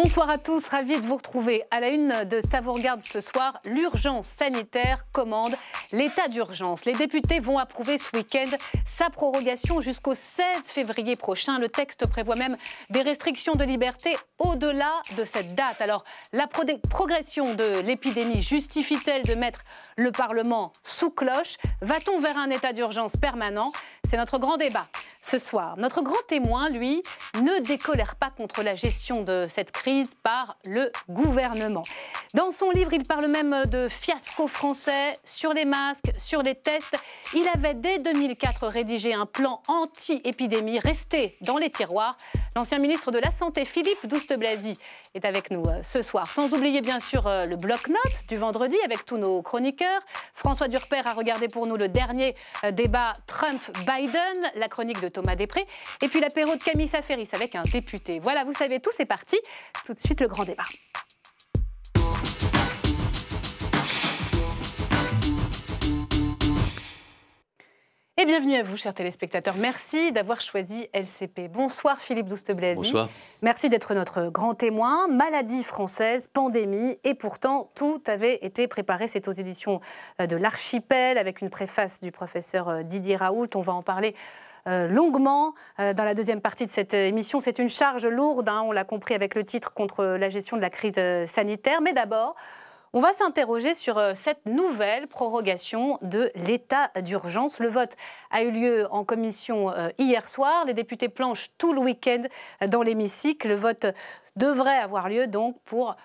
Bonsoir à tous, ravi de vous retrouver. À la une de Ça vous regarde ce soir, l'urgence sanitaire commande l'état d'urgence. Les députés vont approuver ce week-end sa prorogation jusqu'au 16 février prochain. Le texte prévoit même des restrictions de liberté au-delà de cette date. Alors, la progression de l'épidémie justifie-t-elle de mettre le Parlement sous cloche? Va-t-on vers un état d'urgence permanent? C'est notre grand débat ce soir. Notre grand témoin, lui, ne décolère pas contre la gestion de cette crise par le gouvernement. Dans son livre, il parle même de fiasco français sur les masques, sur les tests. Il avait dès 2004 rédigé un plan anti-épidémie resté dans les tiroirs. L'ancien ministre de la Santé, Philippe Douste-Blazy, est avec nous ce soir. Sans oublier bien sûr le bloc-notes du vendredi avec tous nos chroniqueurs. François Durper a regardé pour nous le dernier débat Trump-Biden, la chronique de Thomas Després, et puis l'apéro de Camille Saferis avec un député. Voilà, vous savez tout, c'est parti. Tout de suite, le grand débat. Et bienvenue à vous, chers téléspectateurs. Merci d'avoir choisi LCP. Bonsoir Philippe Douste-Blazy. Bonsoir. Merci d'être notre grand témoin. Maladie française, pandémie, et pourtant tout avait été préparé. C'est aux éditions de l'Archipel avec une préface du professeur Didier Raoult. On va en parler longuement dans la deuxième partie de cette émission. C'est une charge lourde, on l'a compris avec le titre, contre la gestion de la crise sanitaire. Mais d'abord, on va s'interroger sur cette nouvelle prorogation de l'état d'urgence. Le vote a eu lieu en commission hier soir. Les députés planchent tout le week-end dans l'hémicycle. Le vote devrait avoir lieu donc pour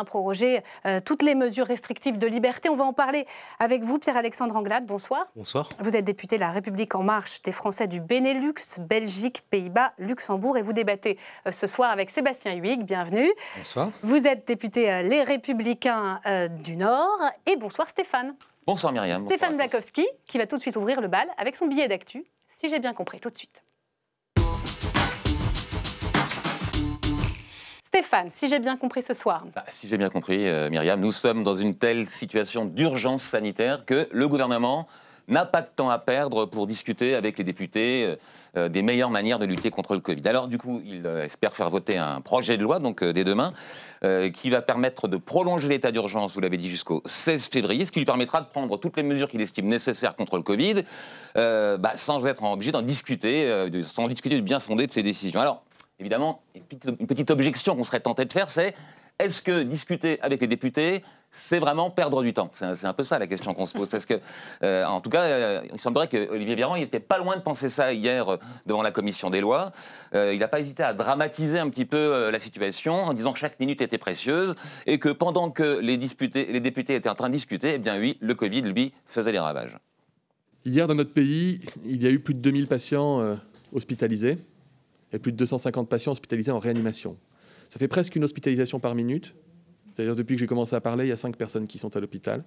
proroger toutes les mesures restrictives de liberté. On va en parler avec vous, Pierre-Alexandre Anglade. Bonsoir. Bonsoir. Vous êtes député de La République En Marche des Français du Benelux, Belgique, Pays-Bas, Luxembourg. Et vous débattez ce soir avec Sébastien Huyghe. Bienvenue. Bonsoir. Vous êtes député Les Républicains du Nord. Et bonsoir Stéphane. Bonsoir Myriam. Stéphane Blakowski, qui va tout de suite ouvrir le bal avec son billet d'actu, si j'ai bien compris, tout de suite. Stéphane, si j'ai bien compris ce soir. Si j'ai bien compris, Myriam, nous sommes dans une telle situation d'urgence sanitaire que le gouvernement n'a pas de temps à perdre pour discuter avec les députés des meilleures manières de lutter contre le Covid. Alors du coup, il espère faire voter un projet de loi, donc dès demain, qui va permettre de prolonger l'état d'urgence, vous l'avez dit, jusqu'au 16 février, ce qui lui permettra de prendre toutes les mesures qu'il estime nécessaires contre le Covid, sans être obligé d'en discuter, sans discuter du bien fondé de ses décisions. Alors, évidemment, une petite objection qu'on serait tenté de faire, c'est est-ce que discuter avec les députés, c'est vraiment perdre du temps? C'est un peu ça la question qu'on se pose. Parce que, en tout cas, il semblerait qu'Olivier Véran n'était pas loin de penser ça hier devant la commission des lois. Il n'a pas hésité à dramatiser un petit peu la situation en disant que chaque minute était précieuse et que pendant que les députés étaient en train de discuter, eh bien oui, le Covid, lui, faisait des ravages. Hier, dans notre pays, il y a eu plus de 2000 patients hospitalisés et plus de 250 patients hospitalisés en réanimation. Ça fait presque une hospitalisation par minute. C'est-à-dire, depuis que j'ai commencé à parler, il y a 5 personnes qui sont à l'hôpital.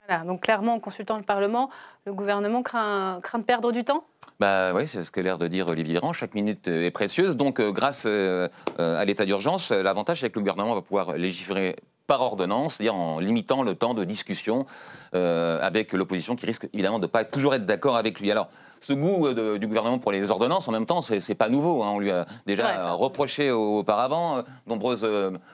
Voilà, donc clairement, en consultant le Parlement, le gouvernement craint de perdre du temps? Oui, c'est ce que l'air de dire Olivier Véran. Chaque minute est précieuse. Donc, grâce à l'état d'urgence, l'avantage, c'est que le gouvernement va pouvoir légiférer par ordonnance, c'est-à-dire en limitant le temps de discussion avec l'opposition qui risque évidemment de ne pas toujours être d'accord avec lui. Alors, ce goût du gouvernement pour les ordonnances, en même temps, c'est pas nouveau. On lui a déjà reproché auparavant. Nombreuses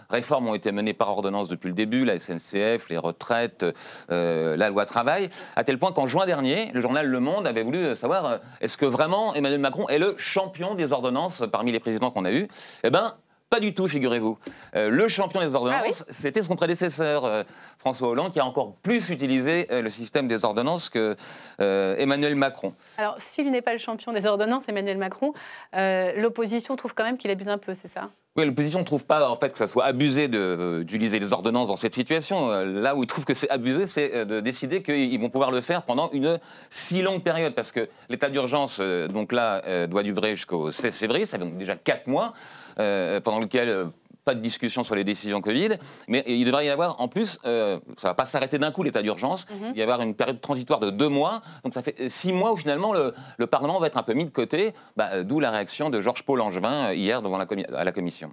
réformes ont été menées par ordonnance depuis le début, la SNCF, les retraites, la loi travail, à tel point qu'en juin dernier, le journal Le Monde avait voulu savoir est-ce que vraiment Emmanuel Macron est le champion des ordonnances parmi les présidents qu'on a eus? Eh bien, pas du tout, figurez-vous. Le champion des ordonnances, c'était son prédécesseur, François Hollande, qui a encore plus utilisé le système des ordonnances que Emmanuel Macron. Alors, s'il n'est pas le champion des ordonnances, Emmanuel Macron, l'opposition trouve quand même qu'il abuse un peu, c'est ça? Oui, l'opposition ne trouve pas en fait, que ça soit abusé d'utiliser les ordonnances dans cette situation. Là où ils trouvent que c'est abusé, c'est de décider qu'ils vont pouvoir le faire pendant une si longue période. Parce que l'état d'urgence, donc là, doit durer jusqu'au 16 février, ça fait donc déjà 4 mois, pendant lequel pas de discussion sur les décisions Covid, mais il devrait y avoir, en plus, ça ne va pas s'arrêter d'un coup l'état d'urgence, il va y avoir une période transitoire de 2 mois, donc ça fait 6 mois où finalement le Parlement va être un peu mis de côté, d'où la réaction de Georges-Paul Langevin hier devant à la Commission.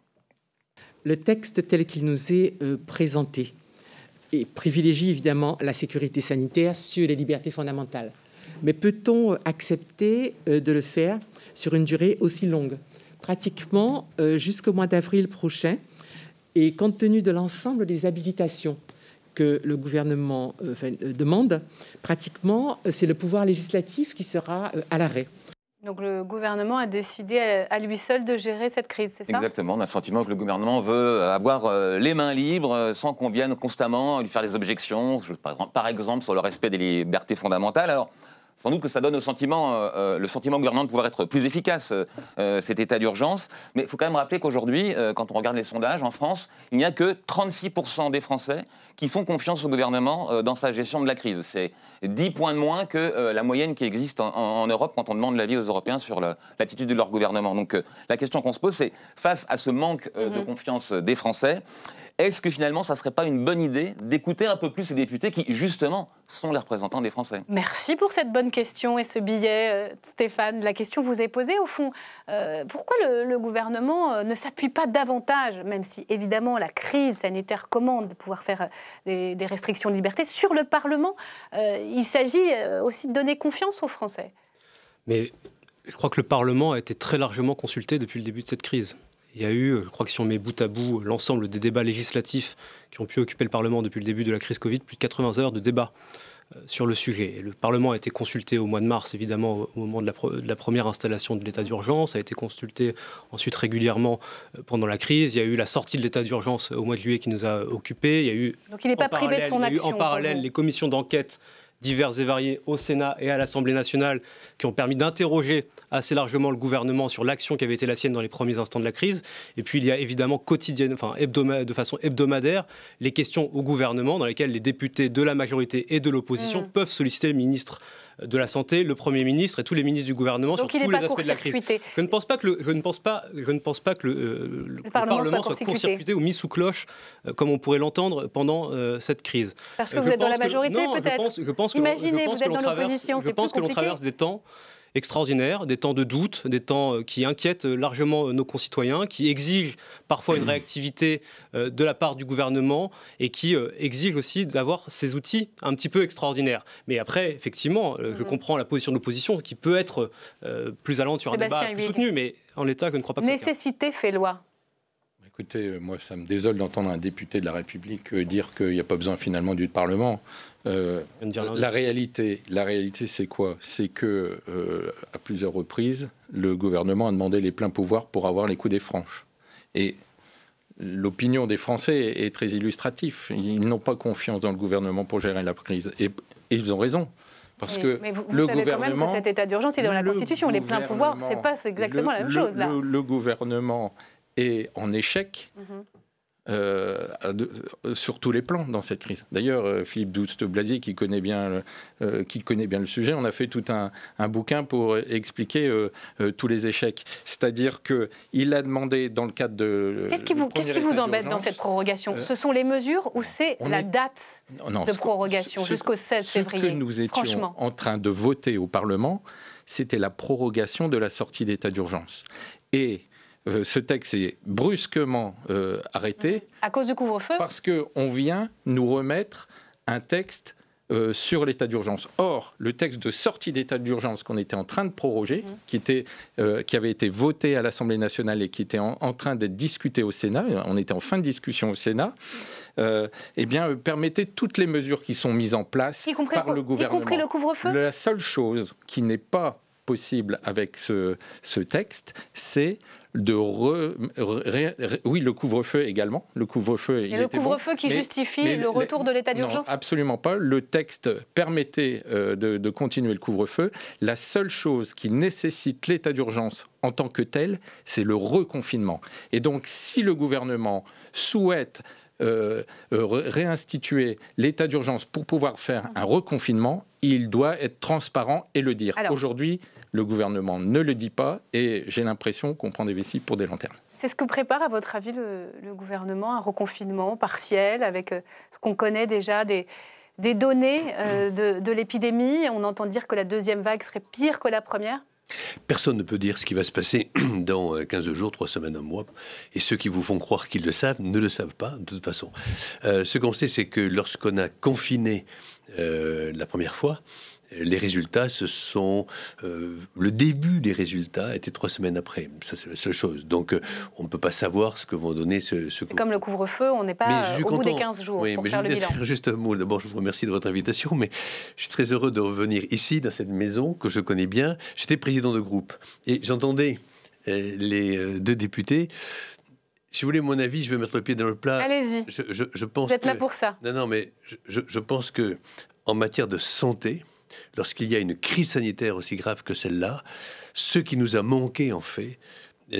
Le texte tel qu'il nous est présenté et privilégie évidemment la sécurité sanitaire sur les libertés fondamentales. Mais peut-on accepter de le faire sur une durée aussi longue? Pratiquement jusqu'au mois d'avril prochain, Et compte tenu de l'ensemble des habilitations que le gouvernement demande, pratiquement, c'est le pouvoir législatif qui sera à l'arrêt. Donc le gouvernement a décidé à lui seul de gérer cette crise, c'est ça? Exactement, on a le sentiment que le gouvernement veut avoir les mains libres sans qu'on vienne constamment lui faire des objections, par exemple sur le respect des libertés fondamentales. Alors, sans doute que ça donne le sentiment au gouvernement de pouvoir être plus efficace, cet état d'urgence. Mais il faut quand même rappeler qu'aujourd'hui, quand on regarde les sondages en France, il n'y a que 36% des Français qui font confiance au gouvernement dans sa gestion de la crise. C'est 10 points de moins que la moyenne qui existe en Europe quand on demande l'avis aux Européens sur l'attitude de leur gouvernement. Donc la question qu'on se pose, c'est face à ce manque de confiance des Français, est-ce que finalement, ça ne serait pas une bonne idée d'écouter un peu plus ces députés qui, justement, sont les représentants des Français? Merci pour cette bonne question et ce billet, Stéphane. La question vous est posée, au fond. Pourquoi le gouvernement ne s'appuie pas davantage, même si, évidemment, la crise sanitaire commande de pouvoir faire des restrictions de liberté, sur le Parlement? Il s'agit aussi de donner confiance aux Français. Mais je crois que le Parlement a été très largement consulté depuis le début de cette crise. Il y a eu, je crois que si on met bout à bout l'ensemble des débats législatifs qui ont pu occuper le Parlement depuis le début de la crise Covid, plus de 80 heures de débat sur le sujet. Et le Parlement a été consulté au mois de mars, évidemment, au moment de la première installation de l'état d'urgence, a été consulté ensuite régulièrement pendant la crise. Il y a eu la sortie de l'état d'urgence au mois de juillet qui nous a occupés. Il y a eu, donc il n'est pas privé de son action. Il y a eu en parallèle les commissions d'enquête diverses et variées au Sénat et à l'Assemblée nationale qui ont permis d'interroger assez largement le gouvernement sur l'action qui avait été la sienne dans les premiers instants de la crise. Et puis il y a évidemment de façon hebdomadaire les questions au gouvernement dans lesquelles les députés de la majorité et de l'opposition peuvent solliciter le ministre de la Santé, le Premier ministre et tous les ministres du gouvernement sur tous les aspects de la crise. Je ne pense pas que le Parlement soit court-circuité ou mis sous cloche comme on pourrait l'entendre pendant cette crise. Parce que vous êtes dans la majorité, peut-être. Imaginez, vous êtes dans l'opposition, c'est plus compliqué. Je pense que l'on traverse des temps extraordinaires, des temps de doute, des temps qui inquiètent largement nos concitoyens, qui exigent parfois une réactivité de la part du gouvernement et qui exigent aussi d'avoir ces outils un petit peu extraordinaires. Mais après, effectivement, je comprends la position de l'opposition qui peut être plus allante sur un débat plus soutenu, mais en l'état, je ne crois pas que nécessité fait loi. Écoutez, moi, ça me désole d'entendre un député de la République dire qu'il n'y a pas besoin finalement du Parlement. La réalité, c'est quoi? C'est que à plusieurs reprises, le gouvernement a demandé les pleins pouvoirs pour avoir les coudées franches. Et l'opinion des Français est très illustrative. Ils n'ont pas confiance dans le gouvernement pour gérer la crise. Et ils ont raison. Parce que mais vous savez quand même que cet état d'urgence, il est dans la Constitution. Les pleins pouvoirs, c'est pas exactement la même chose, là. Le gouvernement est en échec sur tous les plans dans cette crise. D'ailleurs, Philippe Douste-Blazy, qui connaît bien le sujet, on a fait tout un bouquin pour expliquer tous les échecs. C'est-à-dire qu'il a demandé, dans le cadre de... Qu'est-ce qui vous embête dans cette prorogation? Ce sont les mesures ou c'est la date de prorogation jusqu'au 16 février? Ce que nous étions en train de voter au Parlement, c'était la prorogation de la sortie d'état d'urgence. Et ce texte est brusquement arrêté. À cause du couvre-feu? Parce qu'on vient nous remettre un texte sur l'état d'urgence. Or, le texte de sortie d'état d'urgence qu'on était en train de proroger, qui avait été voté à l'Assemblée nationale et qui était en train d'être discuté au Sénat, on était en fin de discussion au Sénat, permettait toutes les mesures qui sont mises en place par le gouvernement. Y compris le couvre-feu? La seule chose qui n'est pas possible avec ce texte, c'est oui, le couvre-feu également. Le couvre-feu, et le couvre-feu qui justifie le retour de l'état d'urgence? Non, absolument pas. Le texte permettait de continuer le couvre-feu. La seule chose qui nécessite l'état d'urgence en tant que tel, c'est le reconfinement. Et donc, si le gouvernement souhaite réinstituer l'état d'urgence pour pouvoir faire un reconfinement, il doit être transparent et le dire. Aujourd'hui, le gouvernement ne le dit pas et j'ai l'impression qu'on prend des vessies pour des lanternes. C'est ce que prépare, à votre avis, le gouvernement, un reconfinement partiel avec ce qu'on connaît déjà des données de l'épidémie? On entend dire que la deuxième vague serait pire que la première. Personne ne peut dire ce qui va se passer dans 15 jours, 3 semaines, un mois. Et ceux qui vous font croire qu'ils le savent ne le savent pas, de toute façon. Ce qu'on sait, c'est que lorsqu'on a confiné la première fois, Les résultats, ce sont... le début des résultats était 3 semaines après. Ça, c'est la seule chose. Donc, on ne peut pas savoir ce que vont donner ce C'est comme le couvre-feu, on n'est pas au bout des 15 jours pour faire le bilan. Juste un mot. D'abord, je vous remercie de votre invitation, mais je suis très heureux de revenir ici, dans cette maison que je connais bien. J'étais président de groupe et j'entendais les 2 députés. Si vous voulez mon avis, je vais mettre le pied dans le plat. Allez-y. Je pense vous êtes là pour ça. Non, mais je pense que en matière de santé, lorsqu'il y a une crise sanitaire aussi grave que celle-là, ce qui nous a manqué, en fait,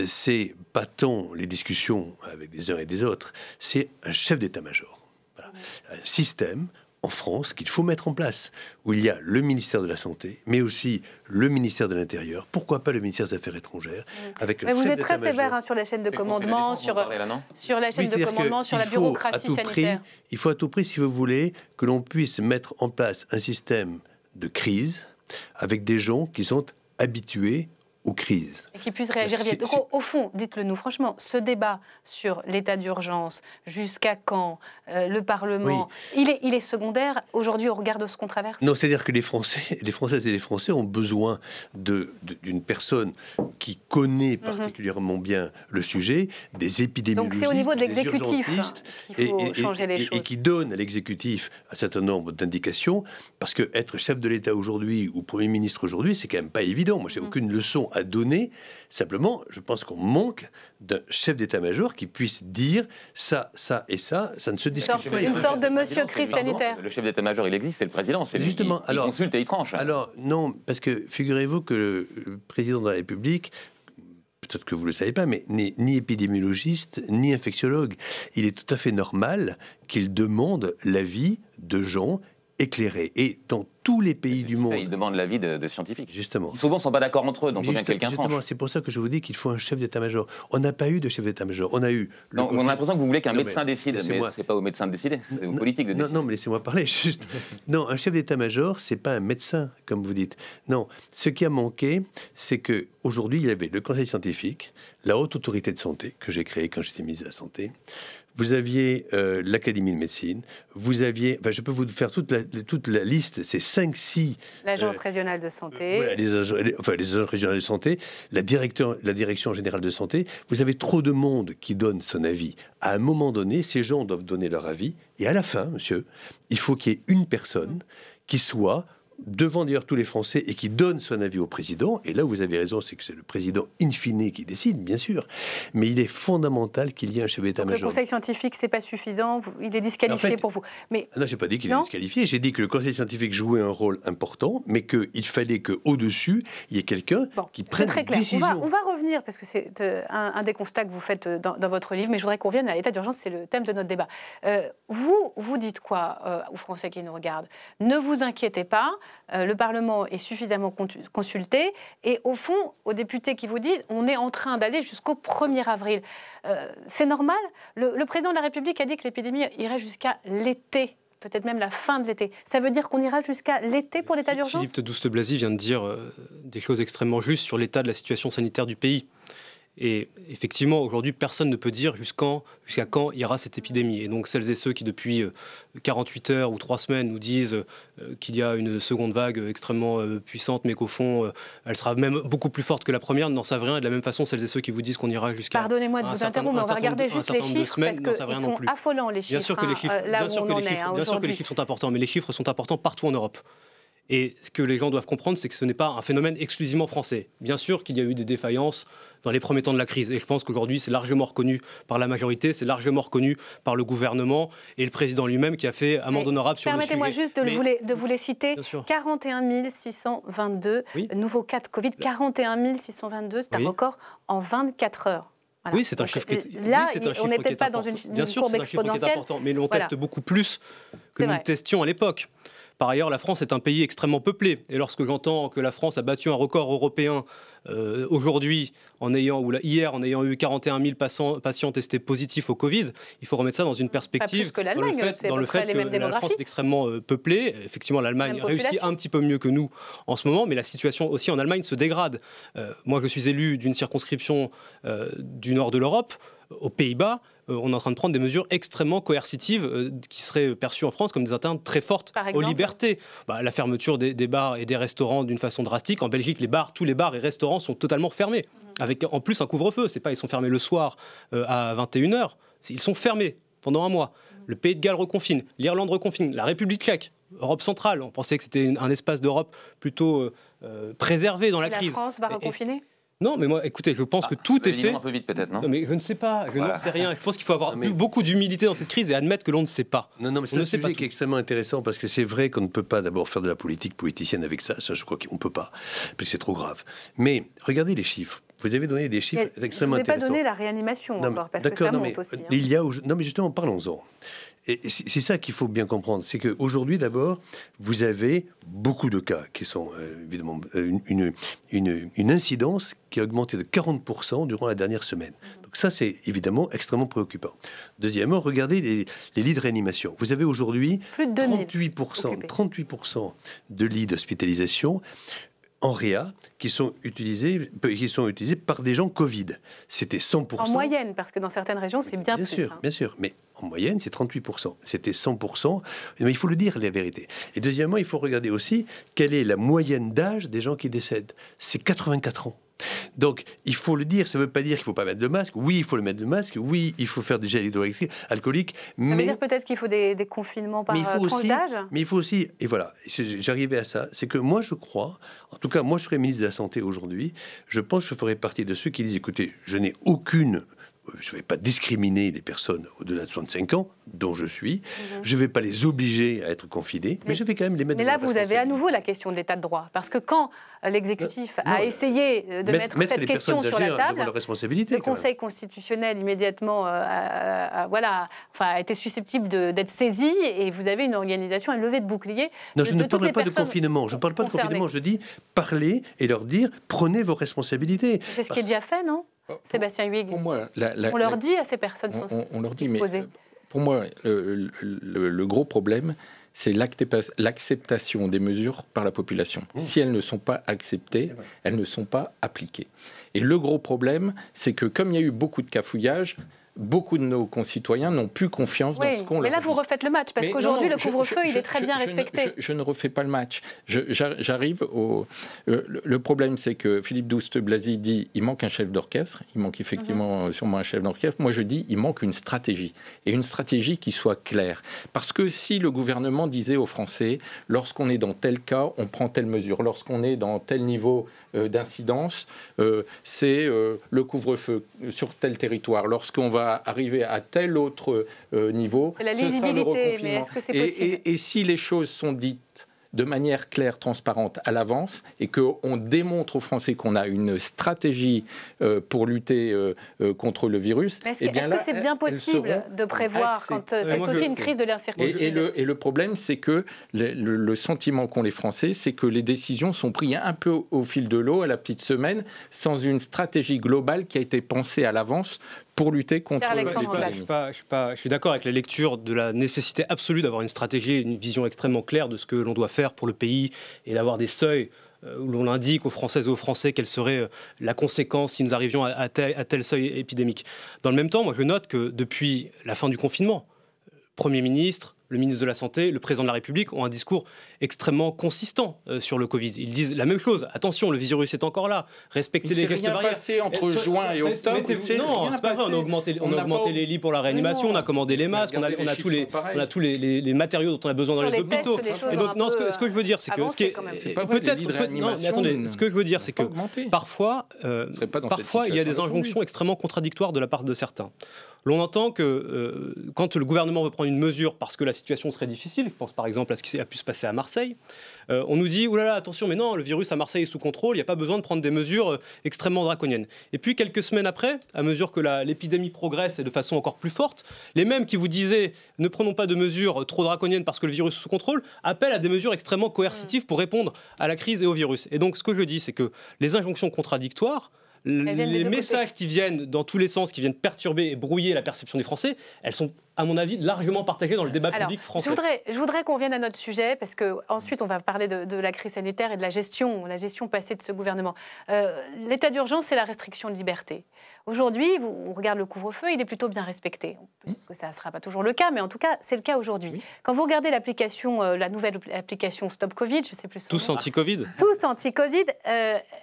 c'est pas tant les discussions avec des uns et des autres, c'est un chef d'état-major. Voilà. Un système, en France, qu'il faut mettre en place, où il y a le ministère de la Santé, mais aussi le ministère de l'Intérieur, pourquoi pas le ministère des Affaires étrangères, avec mais vous êtes très sévère sur la chaîne de commandement, sur la chaîne de commandement, sur la bureaucratie sanitaire. Il faut à tout prix, si vous voulez, que l'on puisse mettre en place un système de crise avec des gens qui sont habitués aux crises. Et qui puissent réagir vite. Au fond, dites-le nous franchement, ce débat sur l'état d'urgence, jusqu'à quand, le Parlement, il est secondaire aujourd'hui au regard de ce qu'on traverse? Non, c'est-à-dire que les Françaises et les Français ont besoin d'une personne qui connaît particulièrement bien le sujet, des épidémiologistes, donc c'est au niveau de l'exécutif qu'il faut changer les choses. Et qui donne à l'exécutif un certain nombre d'indications, parce que être chef de l'État aujourd'hui ou Premier ministre aujourd'hui, c'est quand même pas évident. Moi, j'ai aucune leçon à donner. Simplement, je pense qu'on manque d'un chef d'état-major qui puisse dire ça, ça et ça. Ça ne se discute pas. Une sorte de monsieur crise sanitaire. Le chef d'état-major, il existe, c'est le président. C'est justement. Il consulte et il tranche. Alors non, parce que figurez-vous que le président de la République, peut-être que vous ne le savez pas, mais n'est ni épidémiologiste, ni infectiologue. Il est tout à fait normal qu'il demande l'avis de gens éclairés. Et dans tous les pays du monde... Il demande l'avis de scientifiques. Justement. Qui souvent ne sont pas d'accord entre eux, donc il faut bien que quelqu'un tranche. C'est pour ça que je vous dis qu'il faut un chef d'état-major. On n'a pas eu de chef d'état-major. On a eu... Donc, on a l'impression que vous voulez qu'un médecin décide, mais ce n'est pas au médecin de décider, c'est aux politiques de décider. Non, mais laissez-moi parler. Juste. Non, un chef d'état-major, c'est pas un médecin, comme vous dites. Non, ce qui a manqué, c'est qu'aujourd'hui, il y avait le conseil scientifique, la haute autorité de santé, que j'ai créée quand j'étais ministre de la Santé. Vous aviez l'Académie de médecine, vous aviez, je peux vous faire toute la liste, c'est 5-6... L'Agence régionale de santé. Voilà, les agences régionales de santé, la Direction générale de santé. Vous avez trop de monde qui donne son avis. À un moment donné, ces gens doivent donner leur avis. Et à la fin, monsieur, il faut qu'il y ait une personne qui soit... devant d'ailleurs tous les Français et qui donne son avis au président. Et là où vous avez raison, c'est que c'est le président in fine qui décide, bien sûr. Mais il est fondamental qu'il y ait un chef d'état-major. Le conseil scientifique, c'est pas suffisant, il est disqualifié pour vous. Mais non, j'ai pas dit qu'il est disqualifié. J'ai dit que le conseil scientifique jouait un rôle important, mais qu'il fallait qu'au-dessus, il y ait quelqu'un qui prenne des décisions. On va revenir, parce que c'est un des constats que vous faites dans votre livre, mais je voudrais qu'on revienne à l'état d'urgence, c'est le thème de notre débat. Vous dites quoi aux Français qui nous regardent? Ne vous inquiétez pas. Le Parlement est suffisamment consulté et au fond, aux députés qui vous disent on est en train d'aller jusqu'au 1er avril. C'est normal. Le président de la République a dit que l'épidémie irait jusqu'à l'été, peut-être même la fin de l'été. Ça veut dire qu'on ira jusqu'à l'été pour l'état d'urgence? Philippe Douste-Blazy vient de dire des choses extrêmement justes sur l'état de la situation sanitaire du pays. Et effectivement, aujourd'hui, personne ne peut dire jusqu'à quand ira cette épidémie. Et donc, celles et ceux qui, depuis 48 heures ou 3 semaines, nous disent qu'il y a une seconde vague extrêmement puissante, mais qu'au fond, elle sera même beaucoup plus forte que la première, n'en savent rien. Et de la même façon, celles et ceux qui vous disent qu'on ira jusqu'à... Pardonnez-moi de vous interrompre, mais on va regarder juste les chiffres, parce qu'ils sont affolants, les chiffres. Bien sûr que les chiffres sont importants, mais les chiffres sont importants partout en Europe. Et ce que les gens doivent comprendre, c'est que ce n'est pas un phénomène exclusivement français. Bien sûr qu'il y a eu des défaillances dans les premiers temps de la crise. Et je pense qu'aujourd'hui, c'est largement reconnu par la majorité, c'est largement reconnu par le gouvernement et le président lui-même qui a fait amende honorable sur le sujet. Permettez-moi juste de vous les citer. 41 622 nouveaux cas de Covid. 41 622, c'est un record en 24 heures. Voilà. Oui, c'est un chiffre qui est là, on n'est peut-être pas dans une courbe exponentielle. Mais on teste beaucoup plus que nous testions à l'époque. Par ailleurs, la France est un pays extrêmement peuplé. Et lorsque j'entends que la France a battu un record européen aujourd'hui, hier, en ayant eu 41 000 patients testés positifs au Covid, il faut remettre ça dans une perspective. Pas plus que l'Allemagne, dans le fait que la France est extrêmement peuplée. Effectivement, l'Allemagne réussit un petit peu mieux que nous en ce moment, mais la situation aussi en Allemagne se dégrade. Moi, je suis élu d'une circonscription du nord de l'Europe. aux Pays-Bas, on est en train de prendre des mesures extrêmement coercitives qui seraient perçues en France comme des atteintes très fortes aux libertés. La fermeture des bars et des restaurants d'une façon drastique. En Belgique, tous les bars et restaurants sont totalement fermés, avec en plus un couvre-feu. C'est pas ils sont fermés le soir à 21h, ils sont fermés pendant un mois. Le Pays de Galles reconfine, l'Irlande reconfine, la République tchèque, Europe centrale. On pensait que c'était un espace d'Europe plutôt préservé dans la crise. La France va reconfiner ? Non, mais moi, écoutez, je pense que tout est fait. Un peu vite, peut-être, non ? Non, mais je ne sais pas, n'en sais rien. Je pense qu'il faut avoir beaucoup d'humilité dans cette crise et admettre que l'on ne sait pas. Non, mais c'est un sujet qui est extrêmement intéressant parce que c'est vrai qu'on ne peut pas d'abord faire de la politique politicienne avec ça. Ça, je crois qu'on ne peut pas, parce que c'est trop grave. Mais regardez les chiffres. Vous avez donné des chiffres extrêmement intéressants. Je vous ai pas donné la réanimation encore, parce que ça monte aussi. Non, mais justement, parlons-en. Et c'est ça qu'il faut bien comprendre, c'est qu'aujourd'hui, d'abord, vous avez beaucoup de cas qui sont évidemment une incidence qui a augmenté de 40% durant la dernière semaine. Donc ça, c'est évidemment extrêmement préoccupant. Deuxièmement, regardez les lits de réanimation. Vous avez aujourd'hui 38% de lits d'hospitalisation en réa qui sont utilisés par des gens Covid. C'était 100%. En moyenne, parce que dans certaines régions, c'est bien plus. Bien sûr, mais en moyenne, c'est 38%. C'était 100%, mais il faut le dire, la vérité. Et deuxièmement, il faut regarder aussi quelle est la moyenne d'âge des gens qui décèdent. C'est 84 ans. Donc, il faut le dire, ça ne veut pas dire qu'il ne faut pas mettre de masque. Oui, il faut le mettre de masque. Oui, il faut faire des gels hydroalcooliques. Ça veut dire peut-être qu'il faut des confinements par tranche d'âge. Mais il faut aussi, et voilà, j'arrivais à ça, c'est que moi je crois, en tout cas moi je serais ministre de la Santé aujourd'hui, je pense que je ferais partie de ceux qui disent, écoutez, je n'ai aucune... Je ne vais pas discriminer les personnes au-delà de 65 ans, dont je suis. Je ne vais pas les obliger à être confinés, mais je vais quand même les mettre. Mais là, vous avez à nouveau la question de l'état de droit. Parce que quand l'exécutif a essayé de mettre cette question sur la table, le Conseil constitutionnel immédiatement a été susceptible d'être saisi, et vous avez une organisation, un lever de bouclier. Non, je ne parle pas de confinement. Je ne parle pas de confinement. Je dis parler et leur dire prenez vos responsabilités. C'est ce qui est déjà fait, non ? Sébastien Huyghe, pour moi, on leur dit à ces personnes on leur dit, mais pour moi, le gros problème, c'est l'acceptation des mesures par la population. Si elles ne sont pas acceptées, elles ne sont pas appliquées. Et le gros problème, c'est que comme il y a eu beaucoup de cafouillage, beaucoup de nos concitoyens n'ont plus confiance dans ce qu'on leur dit. Mais là, vous refaites le match, parce qu'aujourd'hui, le couvre-feu, il est très bien respecté. Je ne refais pas le match. J'arrive au... Le problème, c'est que Philippe Douste-Blazy dit il manque un chef d'orchestre. Il manque effectivement sûrement un chef d'orchestre. Moi, je dis il manque une stratégie. Et une stratégie qui soit claire. Parce que si le gouvernement disait aux Français, lorsqu'on est dans tel cas, on prend telle mesure. Lorsqu'on est dans tel niveau d'incidence, c'est le couvre-feu sur tel territoire. Lorsqu'on va arriver à tel autre niveau, c'est la lisibilité, mais est-ce que c'est possible ? Et si les choses sont dites de manière claire, transparente à l'avance, et qu'on démontre aux Français qu'on a une stratégie pour lutter contre le virus. Est-ce que c'est bien possible de prévoir quand c'est aussi une crise de l'incertitude ? Et le problème, c'est que le sentiment qu'ont les Français, c'est que les décisions sont prises un peu au fil de l'eau, à la petite semaine, sans une stratégie globale qui a été pensée à l'avance pour lutter contre l'épidémie. Je suis d'accord avec la lecture de la nécessité absolue d'avoir une stratégie, une vision extrêmement claire de ce que l'on doit faire pour le pays et d'avoir des seuils où l'on indique aux Françaises et aux Français quelle serait la conséquence si nous arrivions à tel seuil épidémique. Dans le même temps, moi je note que depuis la fin du confinement, le Premier ministre, le ministre de la Santé, le président de la République ont un discours extrêmement consistant sur le Covid. Ils disent la même chose. Attention, le virus est encore là. Respectez les gestes barrières. Passé entre juin et octobre. Non, c'est pas vrai. On a augmenté les lits pour la réanimation, on a commandé les masques, on a tous les matériaux dont on a besoin dans les hôpitaux. Et donc, non, ce que je veux dire, c'est que ce que je veux dire, c'est que parfois, il y a des injonctions extrêmement contradictoires de la part de certains. L'on entend que quand le gouvernement veut prendre une mesure parce que la situation serait difficile, je pense par exemple à ce qui a pu se passer à Marseille, on nous dit « Oulala, attention, mais non, le virus à Marseille est sous contrôle, il n'y a pas besoin de prendre des mesures extrêmement draconiennes. » Et puis quelques semaines après, à mesure que l'épidémie progresse et de façon encore plus forte, les mêmes qui vous disaient « Ne prenons pas de mesures trop draconiennes parce que le virus est sous contrôle » appellent à des mesures extrêmement coercitives pour répondre à la crise et au virus. Et donc ce que je dis, c'est que les injonctions contradictoires, les messages qui viennent dans tous les sens, qui viennent perturber et brouiller la perception des Français, elles sont à mon avis, largement partagée dans le débat public français. Je voudrais qu'on vienne à notre sujet, parce qu'ensuite, on va parler de la crise sanitaire et de la gestion passée de ce gouvernement. L'état d'urgence, c'est la restriction de liberté. Aujourd'hui, on regarde le couvre-feu, il est plutôt bien respecté. Peut-être que ça ne sera pas toujours le cas, mais en tout cas, c'est le cas aujourd'hui. Oui. Quand vous regardez l'application, la nouvelle application Stop Covid, je ne sais plus... Tous anti-Covid. Tous anti-Covid,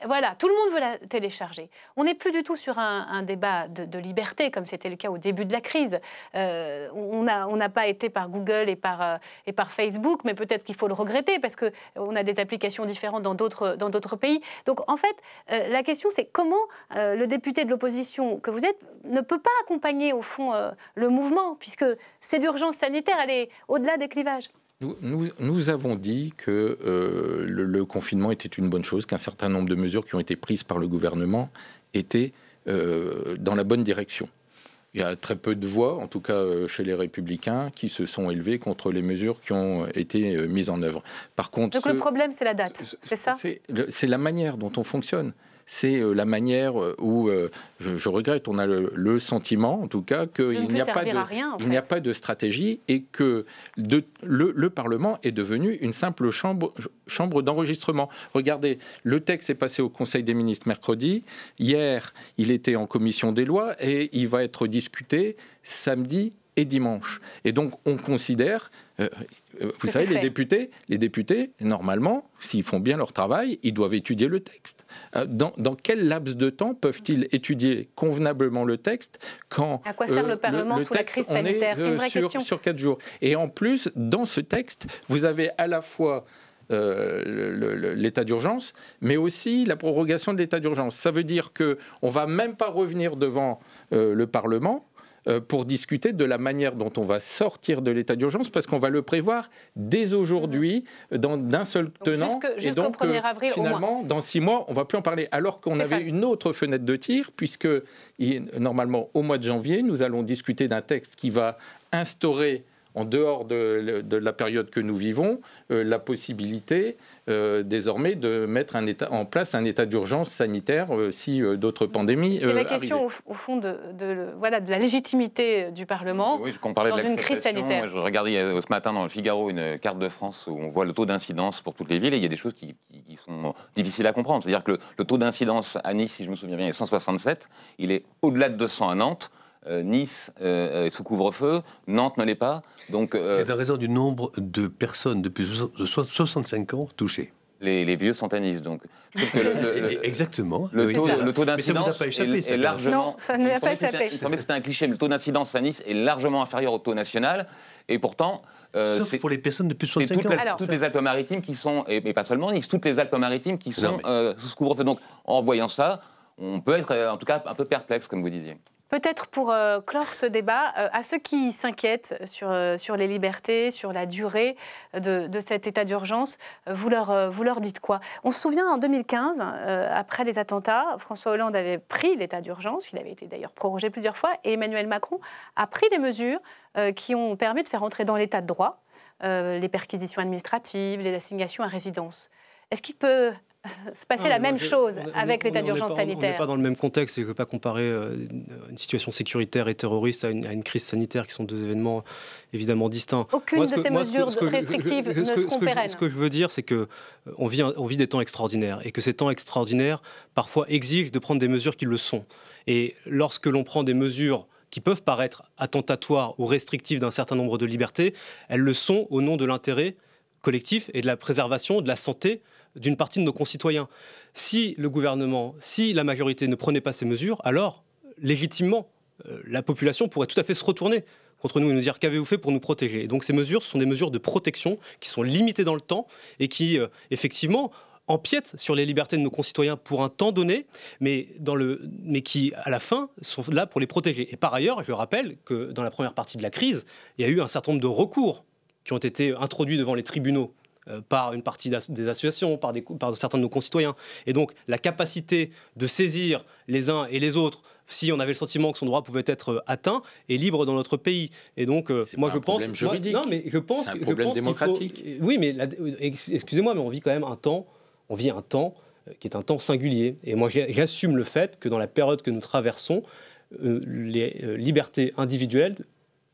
voilà, tout le monde veut la télécharger. On n'est plus du tout sur un débat de liberté, comme c'était le cas au début de la crise. On n'a pas été par Google et par Facebook, mais peut-être qu'il faut le regretter, parce qu'on a des applications différentes dans d'autres pays. Donc, en fait, la question, c'est comment le député de l'opposition que vous êtes ne peut pas accompagner au fond le mouvement, puisque cette urgence sanitaire, elle est au-delà des clivages. Nous avons dit que le confinement était une bonne chose, qu'un certain nombre de mesures qui ont été prises par le gouvernement étaient dans la bonne direction. Il y a très peu de voix, en tout cas chez les Républicains, qui se sont élevées contre les mesures qui ont été mises en œuvre. Par contre, donc le problème, c'est la date, c'est ça ? C'est la manière dont on fonctionne. C'est la manière où, je regrette, on a le sentiment, en tout cas, qu'il n'y a pas de stratégie et que le Parlement est devenu une simple chambre d'enregistrement. Regardez, le texte est passé au Conseil des ministres mercredi. Hier, il était en commission des lois et il va être discuté samedi et dimanche. Et donc, on considère... vous savez, les députés, normalement, s'ils font bien leur travail, ils doivent étudier le texte. Dans quel laps de temps peuvent-ils étudier convenablement le texte quand... À quoi sert le Parlement sous la crise sanitaire ? C'est une vraie question. Sur 4 jours. Et en plus, dans ce texte, vous avez à la fois l'état d'urgence, mais aussi la prorogation de l'état d'urgence. Ça veut dire qu'on ne va même pas revenir devant le Parlement pour discuter de la manière dont on va sortir de l'état d'urgence, parce qu'on va le prévoir dès aujourd'hui, d'un seul tenant. Jusqu'au 1er avril, finalement, dans 6 mois, on ne va plus en parler. Alors qu'on avait une autre fenêtre de tir, puisque normalement, au mois de janvier, nous allons discuter d'un texte qui va instaurer, en dehors de la période que nous vivons, la possibilité désormais de mettre en place un état d'urgence sanitaire si d'autres pandémies arrivaient. C'est la question au fond de la légitimité du Parlement dans une crise sanitaire. Je regardais ce matin dans le Figaro une carte de France où on voit le taux d'incidence pour toutes les villes et il y a des choses qui sont difficiles à comprendre. C'est-à-dire que le taux d'incidence à Nice, si je me souviens bien, est 167. Il est au-delà de 200 à Nantes. Nice est sous couvre-feu, Nantes ne l'est pas. Donc, c'est en raison du nombre de personnes depuis 65 ans touchées. Les vieux sont à Nice, donc. Exactement. Le taux d'incidence est largement... Non, ça ne lui a pas échappé. Il semblait que c'était un cliché, mais le taux d'incidence à Nice est largement inférieur au taux national. Et pourtant... Sauf pour les personnes depuis 65 ans. Toutes les Alpes-Maritimes qui sont, et pas seulement Nice, toutes les Alpes-Maritimes qui sont sous couvre-feu. Donc, en voyant ça, on peut être en tout cas un peu perplexe, comme vous disiez. Peut-être pour clore ce débat, à ceux qui s'inquiètent sur les libertés, sur la durée de cet état d'urgence, vous leur dites quoi ? On se souvient, en 2015, après les attentats, François Hollande avait pris l'état d'urgence, il avait été d'ailleurs prorogé plusieurs fois, et Emmanuel Macron a pris des mesures qui ont permis de faire entrer dans l'état de droit les perquisitions administratives, les assignations à résidence. Est-ce qu'il peut se passer la même chose avec l'état d'urgence sanitaire? On n'est pas dans le même contexte et je ne veux pas comparer une situation sécuritaire et terroriste à une crise sanitaire qui sont deux événements évidemment distincts. Aucune de ces mesures restrictives ne seront pérennes. Ce que je veux dire, c'est qu'on vit des temps extraordinaires et que ces temps extraordinaires parfois exigent de prendre des mesures qui le sont. Et lorsque l'on prend des mesures qui peuvent paraître attentatoires ou restrictives d'un certain nombre de libertés, elles le sont au nom de l'intérêt collectif et de la préservation de la santé d'une partie de nos concitoyens. Si le gouvernement, si la majorité ne prenait pas ces mesures, alors, légitimement, la population pourrait tout à fait se retourner contre nous et nous dire « qu'avez-vous fait pour nous protéger ?» Et donc ces mesures, ce sont des mesures de protection qui sont limitées dans le temps et qui, effectivement, empiètent sur les libertés de nos concitoyens pour un temps donné, mais qui, à la fin, sont là pour les protéger. Et par ailleurs, je rappelle que dans la première partie de la crise, il y a eu un certain nombre de recours qui ont été introduits devant les tribunaux par une partie des associations, par certains de nos concitoyens. Et donc, la capacité de saisir les uns et les autres, si on avait le sentiment que son droit pouvait être atteint, est libre dans notre pays. Et donc, moi, je pense... C'est un problème démocratique. Oui, mais excusez-moi, mais on vit quand même un temps qui est un temps singulier. Et moi, j'assume le fait que dans la période que nous traversons, les libertés individuelles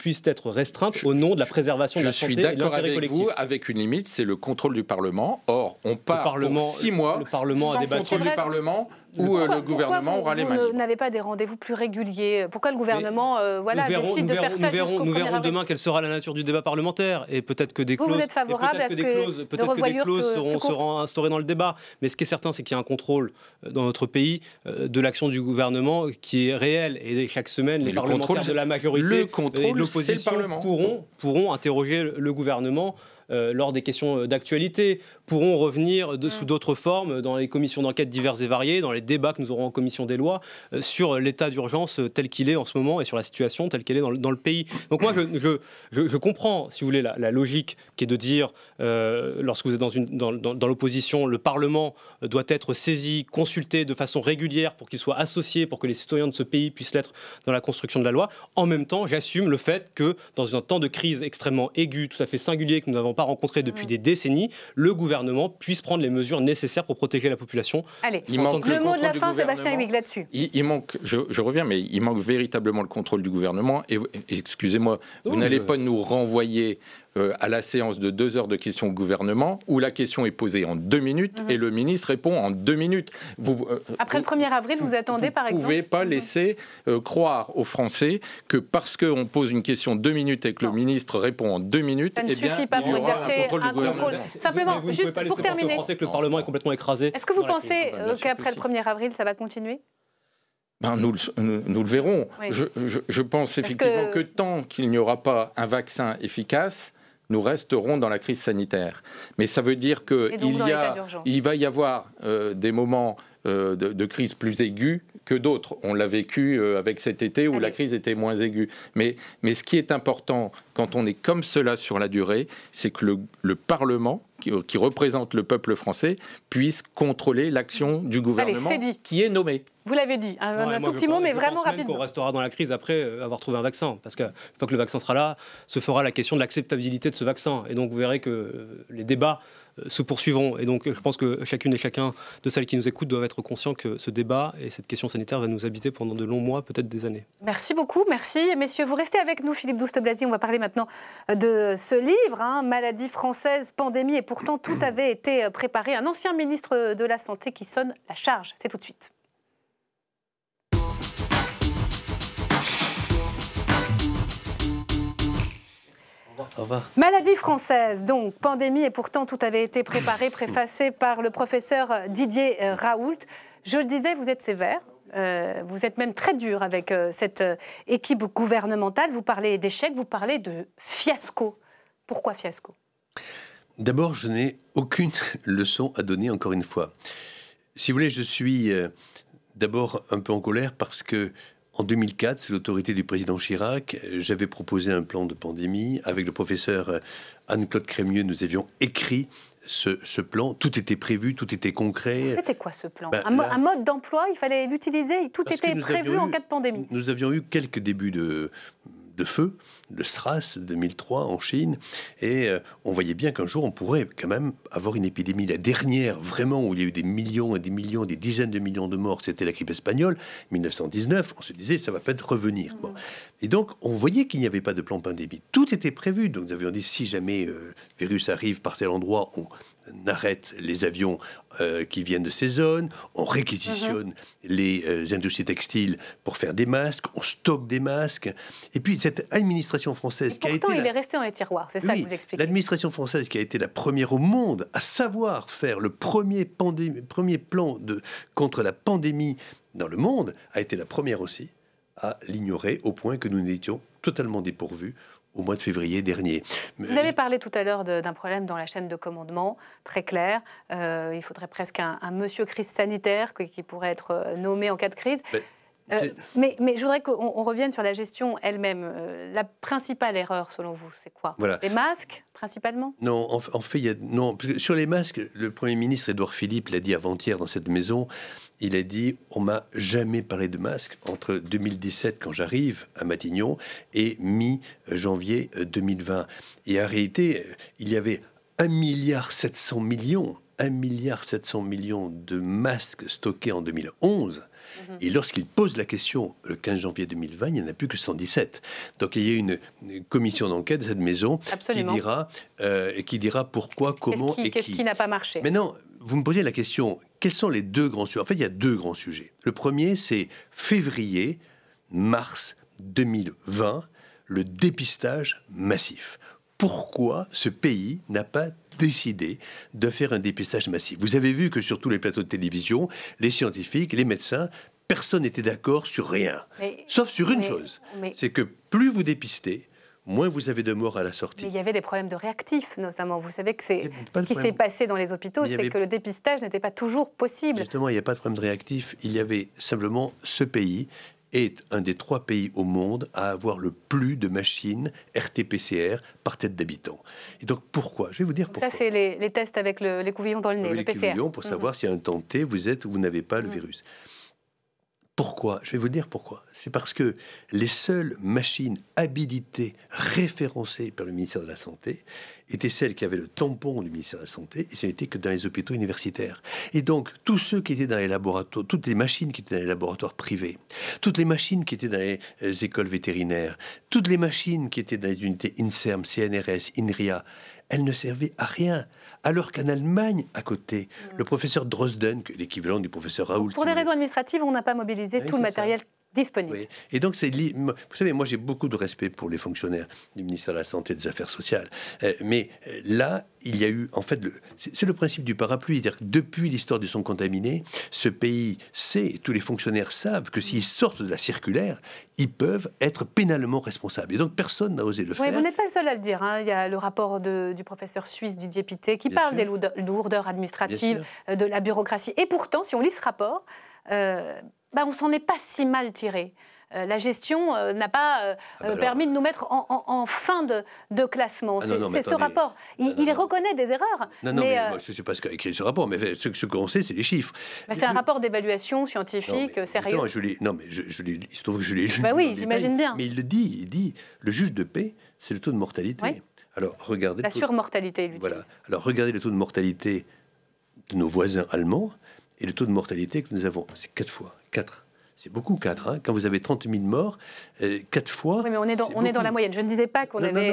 puissent être restreintes au nom de la préservation de la santé et de l'intérêt collectif. Je suis d'accord avec vous, avec une limite, c'est le contrôle du Parlement. Or, on part pour 6 mois sans contrôle du Parlement, où le gouvernement aura les mains. Vous n'avez pas des rendez-vous plus réguliers? Pourquoi le gouvernement décide de faire ça jusqu'au 1er avril? Nous verrons demain quelle sera la nature du débat parlementaire. Et peut-être que des clauses, vous êtes favorable à ce que des clauses seront instaurées dans le débat. Mais ce qui est certain, c'est qu'il y a un contrôle dans notre pays de l'action du gouvernement qui est réel. Et chaque semaine, les parlementaires de la majorité et de l'opposition pourront interroger le gouvernement lors des questions d'actualité, pourront revenir sous d'autres formes dans les commissions d'enquête diverses et variées, dans les débats que nous aurons en commission des lois, sur l'état d'urgence tel qu'il est en ce moment et sur la situation telle qu'elle est dans le pays. Donc moi, je comprends, si vous voulez, la logique qui est de dire, lorsque vous êtes dans l'opposition, le Parlement doit être saisi, consulté de façon régulière pour qu'il soit associé, pour que les citoyens de ce pays puissent l'être dans la construction de la loi. En même temps, j'assume le fait que, dans un temps de crise extrêmement aigu, tout à fait singulier, que nous n'avons pas rencontré depuis des décennies, le gouvernement puisse prendre les mesures nécessaires pour protéger la population. Allez, le mot de la fin, Sébastien Huyghe, là-dessus. Il manque, je reviens, mais il manque véritablement le contrôle du gouvernement. Et excusez-moi, vous n'allez pas nous renvoyer à la séance de 2 heures de questions au gouvernement, où la question est posée en 2 minutes et le ministre répond en 2 minutes. Après le 1er avril, vous attendez, par exemple? Vous ne pouvez pas laisser croire aux Français que parce qu'on pose une question 2 minutes et que le ministre répond en 2 minutes, ça ne suffit pas pour exercer un contrôle. Simplement, juste pour terminer, que le Parlement est complètement écrasé. Est-ce que vous pensez qu'après le 1er avril, ça va continuer? Nous le verrons. Oui. Je pense effectivement que tant qu'il n'y aura pas un vaccin efficace, nous resterons dans la crise sanitaire. Mais ça veut dire qu'il va y avoir des moments de crise plus aigus que d'autres. On l'a vécu avec cet été où la crise était moins aiguë. Mais ce qui est important quand on est comme cela sur la durée, c'est que le Parlement, qui représente le peuple français, puisse contrôler l'action du gouvernement qui est nommé. Vous l'avez dit, un tout petit mot, mais vraiment rapidement. On restera dans la crise après avoir trouvé un vaccin, parce qu'une fois que le vaccin sera là, se fera la question de l'acceptabilité de ce vaccin. Et donc vous verrez que les débats se poursuivront. Et donc je pense que chacune et chacun de celles qui nous écoutent doivent être conscients que ce débat et cette question sanitaire va nous habiter pendant de longs mois, peut-être des années. Merci beaucoup, merci. Messieurs, vous restez avec nous, Philippe Douste-Blazy. On va parler maintenant de ce livre, Maladie française, pandémie, et pourtant tout avait été préparé. Un ancien ministre de la Santé qui sonne la charge. C'est tout de suite. Au revoir. Maladie française, donc pandémie, et pourtant tout avait été préparé, préfacé par le professeur Didier Raoult. Je le disais, vous êtes sévère, vous êtes même très dur avec cette équipe gouvernementale. Vous parlez d'échec, vous parlez de fiasco. Pourquoi fiasco? D'abord, je n'ai aucune leçon à donner, encore une fois. Si vous voulez, je suis d'abord un peu en colère parce que en 2004, sous l'autorité du président Chirac, j'avais proposé un plan de pandémie. Avec le professeur Anne-Claude Crémieux, nous avions écrit ce plan. Tout était prévu, tout était concret. C'était quoi ce plan? Un mode d'emploi, il fallait l'utiliser, tout était prévu en cas de pandémie. Nous avions eu quelques débuts de feu, le SRAS 2003 en Chine, et on voyait bien qu'un jour on pourrait quand même avoir une épidémie. La dernière, vraiment, où il y a eu des millions et des millions, des dizaines de millions de morts, c'était la grippe espagnole, 1919. On se disait, ça va peut-être revenir. Bon. Et donc, on voyait qu'il n'y avait pas de plan pandémie. Tout était prévu. Donc, nous avions dit, si jamais le virus arrive par tel endroit, on arrête les avions qui viennent de ces zones, on réquisitionne les industries textiles pour faire des masques, on stocke des masques. Et puis cette administration française qui a été... il est resté dans les tiroirs, c'est ça que vous expliquez. L'administration française qui a été la première au monde à savoir faire le premier plan contre la pandémie dans le monde, a été la première aussi à l'ignorer au point que nous n'étions totalement dépourvus au mois de février dernier. Vous avez parlé tout à l'heure d'un problème dans la chaîne de commandement, très clair. Il faudrait presque un monsieur crise sanitaire qui pourrait être nommé en cas de crise. Mais je voudrais qu'on revienne sur la gestion elle-même. La principale erreur, selon vous, c'est quoi? Les masques, principalement? Non, en fait, non, parce que sur les masques, le Premier ministre Édouard Philippe l'a dit avant-hier dans cette maison. Il a dit, on m'a jamais parlé de masques entre 2017, quand j'arrive à Matignon, et mi-janvier 2020. Et en réalité, il y avait 1,7 milliard de masques stockés en 2011. Et lorsqu'il pose la question le 15 janvier 2020, il n'y en a plus que 117. Donc il y a une commission d'enquête de cette maison qui dira pourquoi, comment et qui. Qu'est-ce qui n'a pas marché? Maintenant, vous me posez la question, quels sont les deux grands sujets? En fait, il y a deux grands sujets. Le premier, c'est février-mars 2020, le dépistage massif. Pourquoi ce pays n'a pas décidé de faire un dépistage massif? Vous avez vu que sur tous les plateaux de télévision, les scientifiques, les médecins, personne n'était d'accord sur rien. Sauf sur une chose, c'est que plus vous dépistez, moins vous avez de morts à la sortie. Mais il y avait des problèmes de réactifs, notamment. Vous savez que ce qui s'est passé dans les hôpitaux, c'est que le dépistage n'était pas toujours possible. Justement, il n'y a pas de problème de réactifs. Il y avait simplement ce pays est un des 3 pays au monde à avoir le plus de machines RT-PCR par tête d'habitant. Et donc pourquoi? Je vais vous dire pourquoi. Ça, c'est les tests avec l'écouvillon dans le nez, oui, le PCR. L'écouvillon pour savoir si à un temps T, vous êtes ou vous n'avez pas le virus. Pourquoi? Je vais vous dire pourquoi. C'est parce que les seules machines habilitées, référencées par le ministère de la Santé, étaient celles qui avaient le tampon du ministère de la Santé, et ce n'était que dans les hôpitaux universitaires. Et donc, tous ceux qui étaient dans les laboratoires, toutes les machines qui étaient dans les laboratoires privés, toutes les machines qui étaient dans les écoles vétérinaires, toutes les machines qui étaient dans les unités INSERM, CNRS, INRIA, elles ne servaient à rien. Alors qu'en Allemagne, à côté, le professeur Drosden, l'équivalent du professeur Raoult... Pour des raisons administratives, on n'a pas mobilisé tout le matériel disponible. Oui. Et donc, vous savez, moi j'ai beaucoup de respect pour les fonctionnaires du ministère de la Santé et des Affaires sociales. Mais là, il y a eu, en fait, c'est le principe du parapluie. C'est-à-dire que depuis l'histoire du sang contaminé, ce pays sait, tous les fonctionnaires savent que s'ils sortent de la circulaire, ils peuvent être pénalement responsables. Et donc, personne n'a osé le faire. Vous n'êtes pas le seul à le dire. Hein. Il y a le rapport du professeur suisse Didier Pittet qui parle des lourdeurs administratives, de la bureaucratie. Et pourtant, si on lit ce rapport... on s'en est pas si mal tiré. La gestion n'a pas permis de nous mettre en fin de classement. C'est ce rapport. Il reconnaît des erreurs. Mais moi, je ne sais pas ce qu'a écrit ce rapport, mais ce qu'on sait, c'est les chiffres. C'est un rapport d'évaluation scientifique sérieux. Il se trouve que je l'ai lu. Oui, j'imagine bien. Mais il dit, le juge de paix, c'est le taux de mortalité. Oui. Alors, regardez... La surmortalité, il voilà. Alors, regardez le taux de mortalité de nos voisins allemands et le taux de mortalité que nous avons. C'est 4 fois. 4. C'est beaucoup, 4. Hein. Quand vous avez 30 000 morts, 4 fois... Oui, mais on est dans la moyenne. Je ne disais pas qu'on avait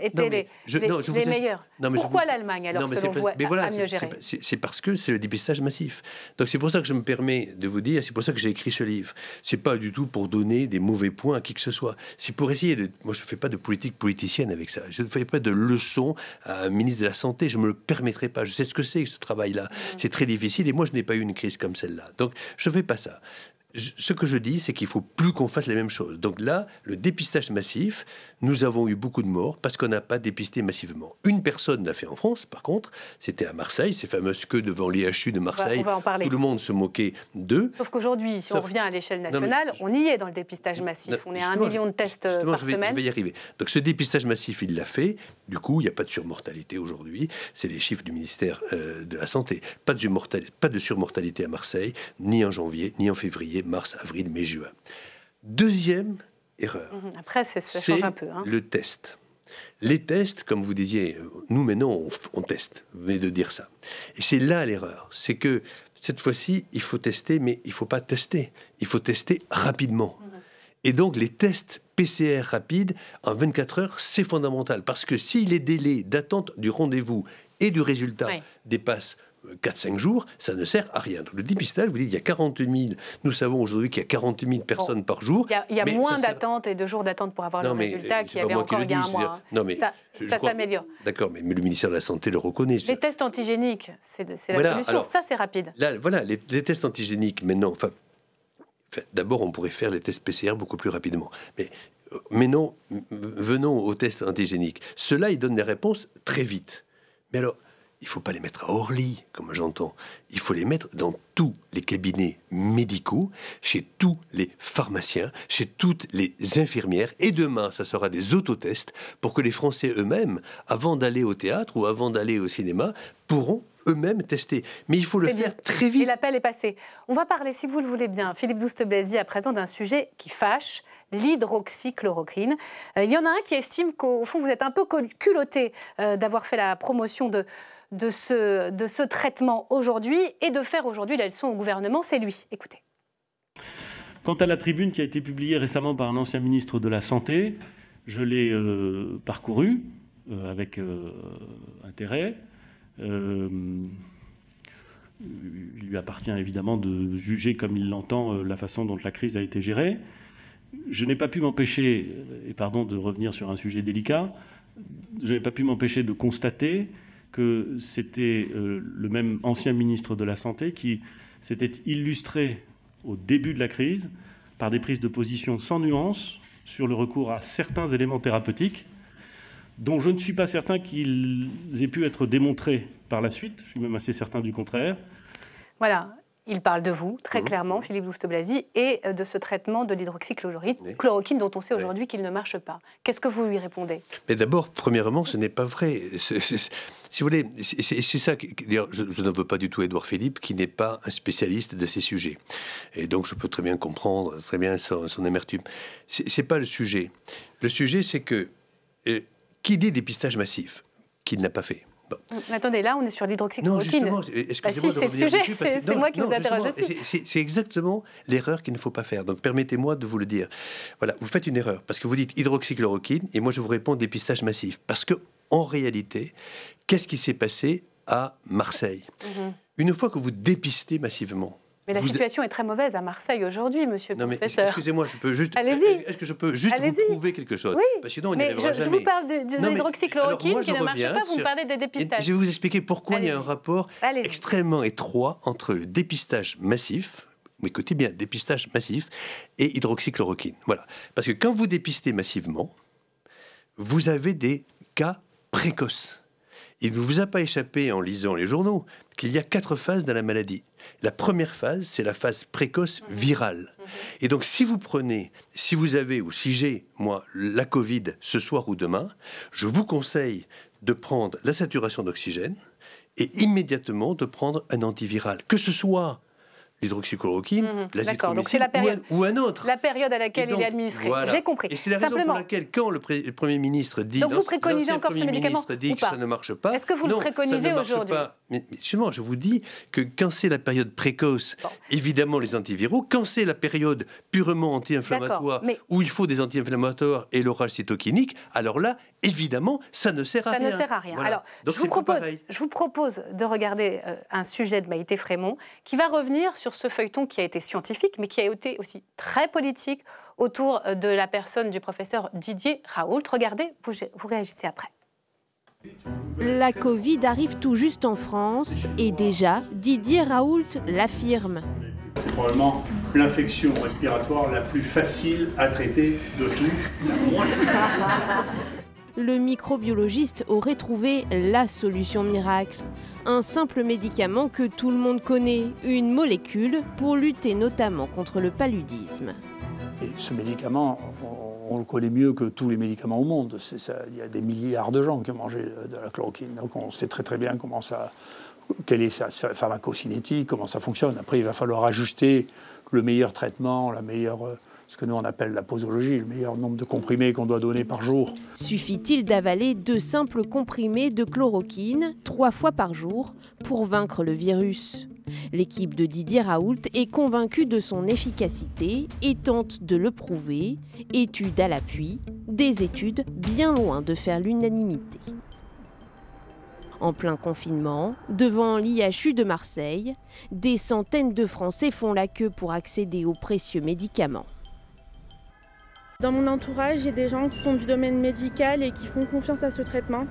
été les meilleurs. Pourquoi l'Allemagne, alors, selon vous, a mieux géré? C'est parce que c'est le dépistage massif. Donc c'est pour ça que je me permets de vous dire, c'est pour ça que j'ai écrit ce livre. C'est pas du tout pour donner des mauvais points à qui que ce soit. C'est pour essayer de... Moi, je ne fais pas de politique politicienne avec ça. Je ne fais pas de leçons à un ministre de la Santé. Je ne me le permettrai pas. Je sais ce que c'est, ce travail-là. C'est très difficile. Et moi, je n'ai pas eu une crise comme celle-là. Donc, je ne fais pas ça. Ce que je dis, c'est qu'il ne faut plus qu'on fasse les mêmes choses. Donc là, le dépistage massif, nous avons eu beaucoup de morts parce qu'on n'a pas dépisté massivement. Une personne l'a fait en France, par contre, c'était à Marseille, ces fameuses queues devant l'IHU de Marseille. On va en parler. Tout le monde se moquait d'eux. Sauf qu'aujourd'hui, si on revient à l'échelle nationale, on y est dans le dépistage massif. On est à 1 million de tests par semaine. Je vais y arriver. Donc ce dépistage massif, il l'a fait. Du coup, il n'y a pas de surmortalité aujourd'hui. C'est les chiffres du ministère de la Santé. Pas de surmortalité à Marseille, ni en janvier, ni en février, mars, avril, mai, juin. Deuxième erreur. Après, ça change un peu. Hein. Le test. Les tests, comme vous disiez, nous maintenant on teste. Vous venez de dire ça. Et c'est là l'erreur. C'est que cette fois-ci, il faut tester, mais il ne faut pas tester. Il faut tester rapidement. Et donc les tests PCR rapides en 24 heures, c'est fondamental. Parce que si les délais d'attente du rendez-vous et du résultat dépassent 4-5 jours, ça ne sert à rien. Donc, le dépistage, vous dites, il y a 40 000. Nous savons aujourd'hui qu'il y a 40 000 personnes par jour. Il y a moins d'attente et de jours d'attente pour avoir le résultat qu'il y avait encore il y a un mois. Non, mais ça s'améliore. D'accord, mais le ministère de la Santé le reconnaît. Les tests antigéniques, c'est la solution. Alors, ça, c'est rapide. Là, voilà, les tests antigéniques, maintenant, d'abord, on pourrait faire les tests PCR beaucoup plus rapidement. Mais non, venons aux tests antigéniques. Ceux-là, ils donnent des réponses très vite. Mais alors, il ne faut pas les mettre à Orly, comme j'entends. Il faut les mettre dans tous les cabinets médicaux, chez tous les pharmaciens, chez toutes les infirmières. Et demain, ça sera des autotests pour que les Français eux-mêmes, avant d'aller au théâtre ou avant d'aller au cinéma, pourront eux-mêmes tester. Mais il faut le faire très vite. Et l'appel est passé. On va parler, si vous le voulez bien, Philippe Douste-Blazy, à présent d'un sujet qui fâche, l'hydroxychloroquine. Il y en a un qui estime qu'au fond, vous êtes un peu culotté d'avoir fait la promotion de ce traitement aujourd'hui et de faire aujourd'hui la leçon au gouvernement. C'est lui. Écoutez. Quant à la tribune qui a été publiée récemment par un ancien ministre de la Santé, je l'ai parcourue avec intérêt. Il lui appartient évidemment de juger comme il l'entend la façon dont la crise a été gérée. Je n'ai pas pu m'empêcher, et pardon de revenir sur un sujet délicat, je n'ai pas pu m'empêcher de constater que c'était le même ancien ministre de la Santé qui s'était illustré au début de la crise par des prises de position sans nuance sur le recours à certains éléments thérapeutiques dont je ne suis pas certain qu'ils aient pu être démontrés par la suite. Je suis même assez certain du contraire. Voilà. Il parle de vous, très clairement, Philippe Douste-Blazy, et de ce traitement de l'hydroxychloroquine dont on sait aujourd'hui qu'il ne marche pas. Qu'est-ce que vous lui répondez? Mais d'abord, premièrement, ce n'est pas vrai. Si vous voulez, c'est ça. D'ailleurs, je ne veux pas du tout Édouard Philippe, qui n'est pas un spécialiste de ces sujets. Et donc, je peux très bien comprendre, très bien son amertume. C'est pas le sujet. Le sujet, c'est que qui dit dépistage massif, qu'il n'a pas fait. Bon. Attendez, là, on est sur l'hydroxychloroquine. Non, justement, excusez-moi de revenir dessus. C'est moi qui vous interroge dessus. C'est exactement l'erreur qu'il ne faut pas faire. Donc, permettez-moi de vous le dire. Voilà, vous faites une erreur, parce que vous dites hydroxychloroquine, et moi, je vous réponds dépistage massif. Parce que, en réalité, qu'est-ce qui s'est passé à Marseille? Une fois que vous dépistez massivement, mais la situation est très mauvaise à Marseille aujourd'hui, monsieur le professeur. Excusez-moi, je peux juste. Est-ce que je peux juste vous prouver quelque chose? Oui, parce que sinon, on mais jamais. je vous parle de l'hydroxychloroquine qui ne marche pas, vous me parlez des dépistages. Je vais vous expliquer pourquoi il y a un rapport extrêmement étroit entre le dépistage massif, mais écoutez bien, dépistage massif, et hydroxychloroquine. Voilà. Parce que quand vous dépistez massivement, vous avez des cas précoces. Il ne vous a pas échappé en lisant les journaux qu'il y a 4 phases dans la maladie. La première phase, c'est la phase précoce virale. Et donc, si vous avez, ou si j'ai, moi, la Covid ce soir ou demain, je vous conseille de prendre la saturation d'oxygène et immédiatement de prendre un antiviral. Que ce soit l'hydroxychloroquine, l'azithromycine ou un autre. La période à laquelle il est administré. Voilà. J'ai compris. Et c'est la raison pour laquelle, quand le Premier ministre dit... Donc vous préconisez encore ce médicament dit que ça ne marche pas. Est-ce que vous le préconisez aujourd'hui? Mais justement, je vous dis que quand c'est la période précoce, évidemment les antiviraux, quand c'est la période purement anti-inflammatoire, où il faut des anti-inflammatoires et l'orage cytokinique, alors là, évidemment, ça ne sert à rien. Ça ne sert à rien. Voilà. Alors, donc je vous propose de regarder un sujet de Maïté Frémont qui va revenir sur ce feuilleton qui a été scientifique, mais qui a été aussi très politique autour de la personne du professeur Didier Raoult. Regardez, vous réagissez après. La Covid arrive tout juste en France et déjà, Didier Raoult l'affirme. C'est probablement l'infection respiratoire la plus facile à traiter de tout, la moins. Le microbiologiste aurait trouvé la solution miracle. Un simple médicament que tout le monde connaît, une molécule pour lutter notamment contre le paludisme. Et ce médicament, on le connaît mieux que tous les médicaments au monde. Il y a des milliards de gens qui ont mangé de la chloroquine. Donc on sait très bien quelle est sa pharmacocinétique, comment ça fonctionne. Après, il va falloir ajuster le meilleur traitement, ce que nous on appelle la posologie, le meilleur nombre de comprimés qu'on doit donner par jour. Suffit-il d'avaler 2 simples comprimés de chloroquine 3 fois par jour pour vaincre le virus? L'équipe de Didier Raoult est convaincue de son efficacité et tente de le prouver, études à l'appui, des études bien loin de faire l'unanimité. En plein confinement, devant l'IHU de Marseille, des centaines de Français font la queue pour accéder aux précieux médicaments. Dans mon entourage, j'ai des gens qui sont du domaine médical et qui font confiance à ce traitement.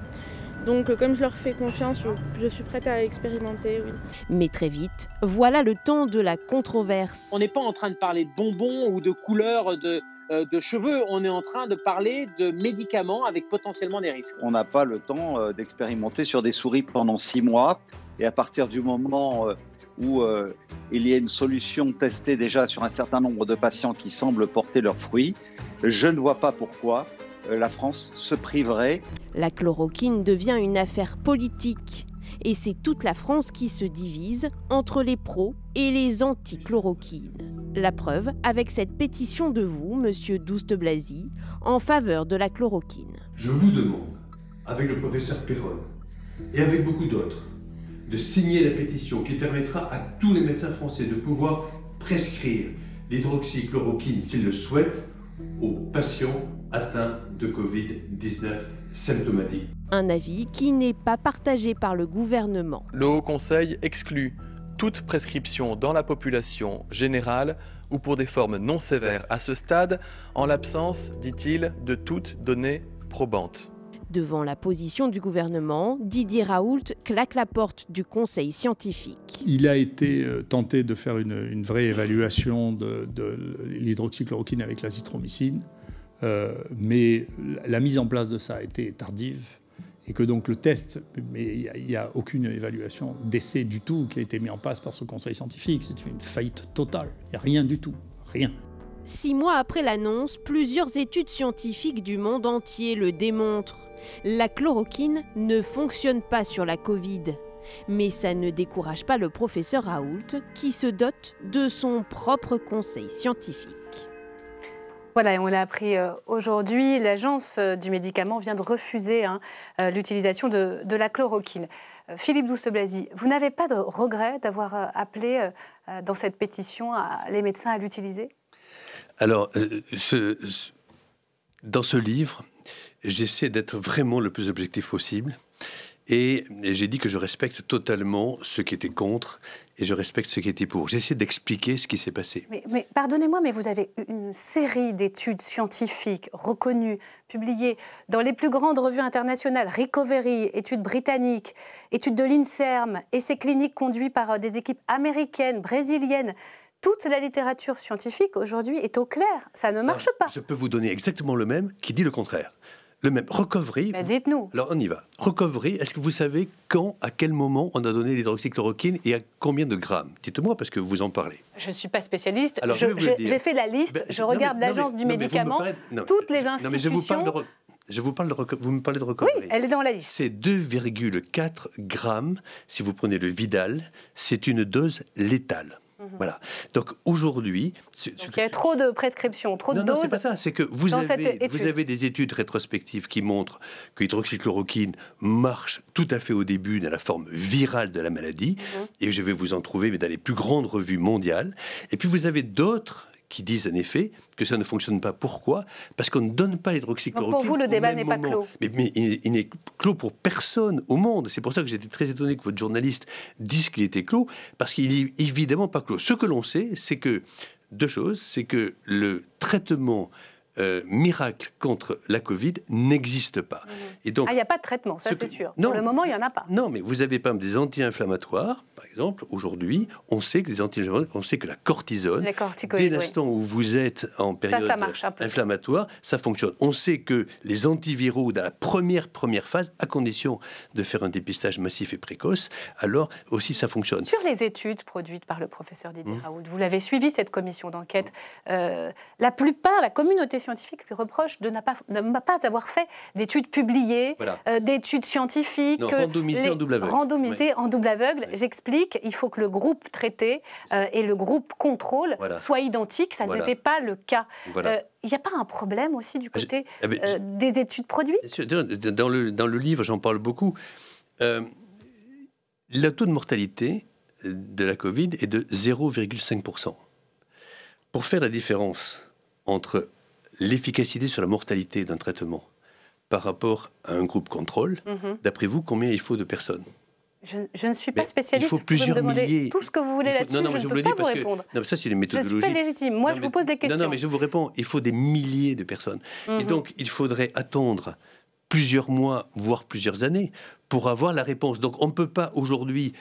Donc comme je leur fais confiance, je suis prête à expérimenter, oui. Mais très vite, voilà le temps de la controverse. On n'est pas en train de parler de bonbons ou de couleurs de cheveux, on est en train de parler de médicaments avec potentiellement des risques. On n'a pas le temps d'expérimenter sur des souris pendant 6 mois. Et à partir du moment où il y a une solution testée déjà sur un certain nombre de patients qui semblent porter leurs fruits, je ne vois pas pourquoi la France se priverait. La chloroquine devient une affaire politique. Et c'est toute la France qui se divise entre les pros et les anti-chloroquine. La preuve avec cette pétition de vous, monsieur Douste-Blazy, en faveur de la chloroquine. Je vous demande, avec le professeur Perron et avec beaucoup d'autres, de signer la pétition qui permettra à tous les médecins français de pouvoir prescrire l'hydroxychloroquine, s'ils le souhaitent, aux patients atteints de Covid-19 symptomatiques. Un avis qui n'est pas partagé par le gouvernement. Le Haut Conseil exclut toute prescription dans la population générale ou pour des formes non sévères à ce stade, en l'absence, dit-il, de toute donnée probante. Devant la position du gouvernement, Didier Raoult claque la porte du conseil scientifique. Il a été tenté de faire une vraie évaluation de l'hydroxychloroquine avec l'azithromycine, mais la mise en place de ça a été tardive. Et que donc le test, mais il n'y a aucune évaluation d'essai du tout qui a été mis en place par ce conseil scientifique. C'est une faillite totale. Il n'y a rien du tout. Rien. 6 mois après l'annonce, plusieurs études scientifiques du monde entier le démontrent. La chloroquine ne fonctionne pas sur la Covid. Mais ça ne décourage pas le professeur Raoult, qui se dote de son propre conseil scientifique. Voilà, et on l'a appris aujourd'hui, l'Agence du médicament vient de refuser l'utilisation de la chloroquine. Philippe Douste-Blazy, vous n'avez pas de regret d'avoir appelé dans cette pétition les médecins à l'utiliser? Alors, dans ce livre, j'essaie d'être vraiment le plus objectif possible. Et j'ai dit que je respecte totalement ceux qui étaient contre et je respecte ceux qui étaient pour. J'essaie d'expliquer ce qui s'est passé. Mais pardonnez-moi, mais vous avez une série d'études scientifiques reconnues, publiées dans les plus grandes revues internationales, Recovery, études britanniques, études de l'INSERM, essais cliniques conduits par des équipes américaines, brésiliennes. Toute la littérature scientifique aujourd'hui est au clair. Ça ne marche pas. Je peux vous donner exactement le même qui dit le contraire. Le même. Recovery. Dites-nous. Alors, on y va. Recovery, est-ce que vous savez quand, à quel moment on a donné l'hydroxychloroquine et à combien de grammes? Dites-moi, parce que vous en parlez. Je ne suis pas spécialiste. Alors, j'ai fait la liste. Je regarde l'Agence du médicament, toutes les institutions. Non, mais je vous parle de vous me parlez de recovery. Oui, elle est dans la liste. C'est 2,4 grammes. Si vous prenez le Vidal, c'est une dose létale. Voilà. Donc aujourd'hui... Il y a trop de prescriptions, trop de doses. Non, c'est pas ça. C'est que vous avez des études rétrospectives qui montrent que l'hydroxychloroquine marche tout à fait au début dans la forme virale de la maladie. Et je vais vous en trouver mais dans les plus grandes revues mondiales. Et puis vous avez d'autres qui disent en effet que ça ne fonctionne pas. Pourquoi? Parce qu'on ne donne pas l'hydroxychloroquine. Pour vous, le débat n'est pas clos. Mais il n'est clos pour personne au monde. C'est pour ça que j'étais très étonné que votre journaliste dise qu'il était clos, parce qu'il n'est évidemment pas clos. Ce que l'on sait, c'est que deux choses, c'est que le traitement miracle contre la Covid n'existe pas. Et donc, il n'y a pas de traitement, ça c'est sûr. Non, pour le moment, il n'y en a pas. Non, mais vous avez pas des anti-inflammatoires, par exemple, aujourd'hui, on sait que les anti-inflammatoires, on sait que la cortisone, dès l'instant où vous êtes en période inflammatoire, ça fonctionne. On sait que les antiviraux, dans la première phase, à condition de faire un dépistage massif et précoce, alors aussi ça fonctionne. Sur les études produites par le professeur Didier Raoult, vous l'avez suivi, cette commission d'enquête, la plupart, la communauté scientifique lui reproche de ne pas avoir fait d'études publiées, d'études scientifiques. Non, randomisées en double aveugle. Randomisées en double aveugle. J'explique, il faut que le groupe traité et le groupe contrôle soient identiques. Ça n'était pas le cas. Il n'y a pas un problème aussi du côté des études produites? Dans le livre, j'en parle beaucoup. Le taux de mortalité de la Covid est de 0,5%. Pour faire la différence entre l'efficacité sur la mortalité d'un traitement par rapport à un groupe contrôle, d'après vous, combien il faut de personnes? Je ne suis pas spécialiste. Il faut plusieurs milliers. Tout ce que vous voulez là-dessus, je ne peux pas vous répondre. Non, mais ça, c'est une méthodologie. Je suis pas légitime. Moi, je vous pose des questions. Non, mais je vous réponds. Il faut des milliers de personnes. Et donc, il faudrait attendre plusieurs mois, voire plusieurs années, pour avoir la réponse. Donc, on ne peut pas aujourd'hui,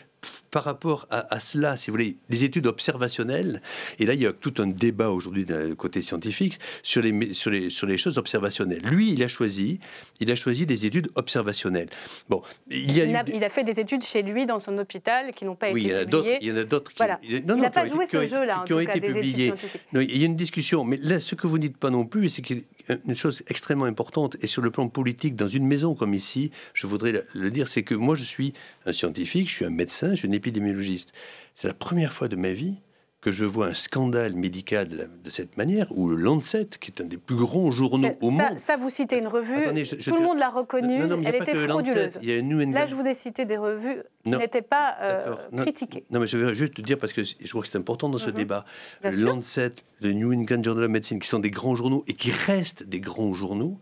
par rapport à cela, si vous voulez, les études observationnelles, et là, il y a tout un débat aujourd'hui d'un côté scientifique sur les choses observationnelles. Lui, il a choisi des études observationnelles. Bon, il a fait des études chez lui, dans son hôpital, qui n'ont pas été publiées. Il y en a d'autres qui... Il n'a pas joué ce jeu-là, en tout cas, des études scientifiques. Non, il y a une discussion, mais là, ce que vous ne dites pas non plus, c'est qu'il y a une chose extrêmement importante, et sur le plan politique, dans une maison comme ici, je voudrais le dire, c'est que moi, je suis un scientifique, je suis un médecin, je suis un épidémiologiste. C'est la première fois de ma vie que je vois un scandale médical de cette manière, ou le Lancet, qui est un des plus grands journaux au monde. Ça, vous citez une revue, tout le monde l'a reconnue, elle était frauduleuse. Il y a une New England... Là, je vous ai cité des revues qui n'étaient pas critiquées. Non, mais je vais juste dire, parce que je crois que c'est important dans ce débat, le Lancet, le New England Journal of Medicine, qui sont des grands journaux et qui restent des grands journaux,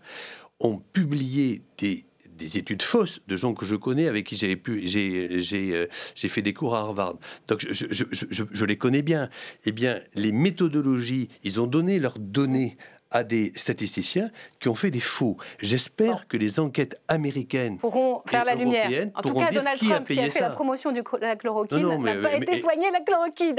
ont publié des études fausses de gens que je connais, avec qui j'ai fait des cours à Harvard. Donc je les connais bien. Eh bien, les méthodologies, ils ont donné leurs données à des statisticiens qui ont fait des faux. J'espère que les enquêtes américaines pourront faire la lumière. En tout cas, Donald Trump, qui a fait la promotion de la chloroquine, n'a pas été soigné la chloroquine.